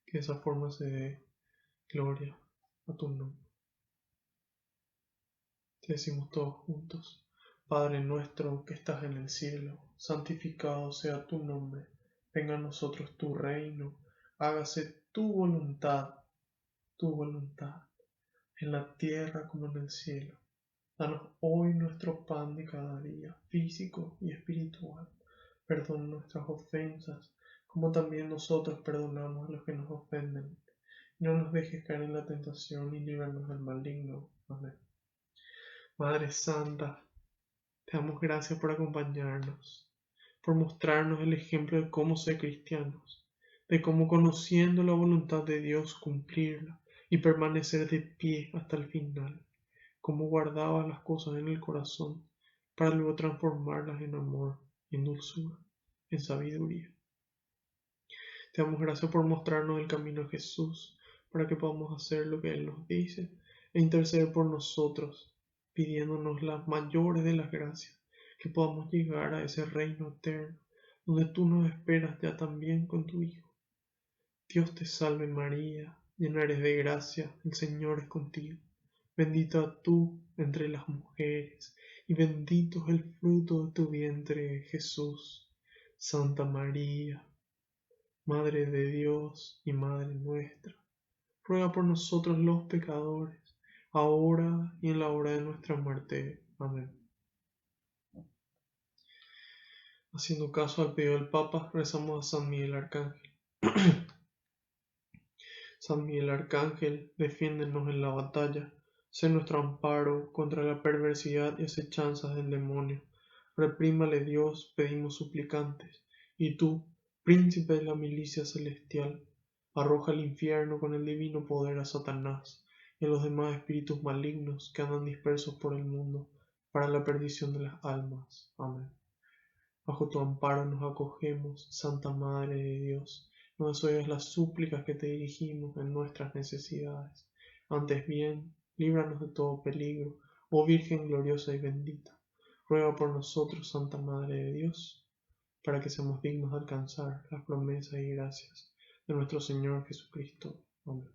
Que de esa forma se dé gloria a tu nombre. Te decimos todos juntos: Padre nuestro que estás en el cielo, santificado sea tu nombre. Venga a nosotros tu reino, hágase tu voluntad, en la tierra como en el cielo. Danos hoy nuestro pan de cada día, físico y espiritual. Perdona nuestras ofensas, como también nosotros perdonamos a los que nos ofenden. No nos dejes caer en la tentación y líbranos del maligno. Amén. Madre Santa, te damos gracias por acompañarnos, por mostrarnos el ejemplo de cómo ser cristianos, de cómo conociendo la voluntad de Dios cumplirla y permanecer de pie hasta el final, cómo guardabas las cosas en el corazón para luego transformarlas en amor, en dulzura, en sabiduría. Te damos gracias por mostrarnos el camino a Jesús, para que podamos hacer lo que Él nos dice e interceder por nosotros, pidiéndonos las mayores de las gracias, que podamos llegar a ese reino eterno, donde tú nos esperas ya también con tu Hijo. Dios te salve María, llena eres de gracia, el Señor es contigo. Bendita tú entre las mujeres, y bendito es el fruto de tu vientre, Jesús. Santa María, Madre de Dios y Madre nuestra, ruega por nosotros los pecadores, ahora y en la hora de nuestra muerte. Amén. Haciendo caso al pedido del Papa, rezamos a San Miguel Arcángel. San Miguel Arcángel, defiéndenos en la batalla, sé nuestro amparo contra la perversidad y acechanzas del demonio. Reprímale Dios, pedimos suplicantes, y tú, príncipe de la milicia celestial, arroja al infierno con el divino poder a Satanás y a los demás espíritus malignos que andan dispersos por el mundo, para la perdición de las almas. Amén. Bajo tu amparo nos acogemos, Santa Madre de Dios. No desoigas las súplicas que te dirigimos en nuestras necesidades. Antes bien, líbranos de todo peligro, oh Virgen gloriosa y bendita. Ruega por nosotros, Santa Madre de Dios, para que seamos dignos de alcanzar las promesas y gracias de nuestro Señor Jesucristo. Amén.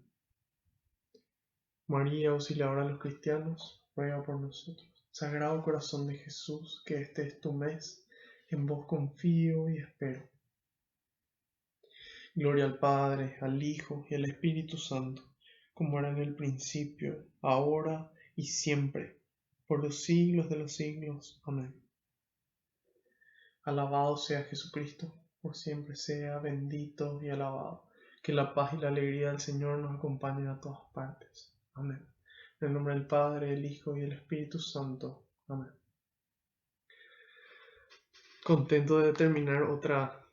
María, auxiliadora de los cristianos, ruega por nosotros. Sagrado Corazón de Jesús, que este es tu mes, en vos confío y espero. Gloria al Padre, al Hijo y al Espíritu Santo, como era en el principio, ahora y siempre, por los siglos de los siglos. Amén. Alabado sea Jesucristo, por siempre sea bendito y alabado. Que la paz y la alegría del Señor nos acompañen a todas partes. Amén. En el nombre del Padre, del Hijo y del Espíritu Santo. Amén. Contento de terminar otra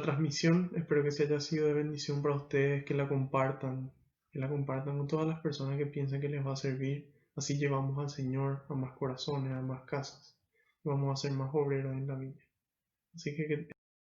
transmisión. Espero que se haya sido de bendición para ustedes, que la compartan con todas las personas que piensan que les va a servir. Así llevamos al Señor a más corazones, a más casas. Y vamos a ser más obreros en la vida. Así que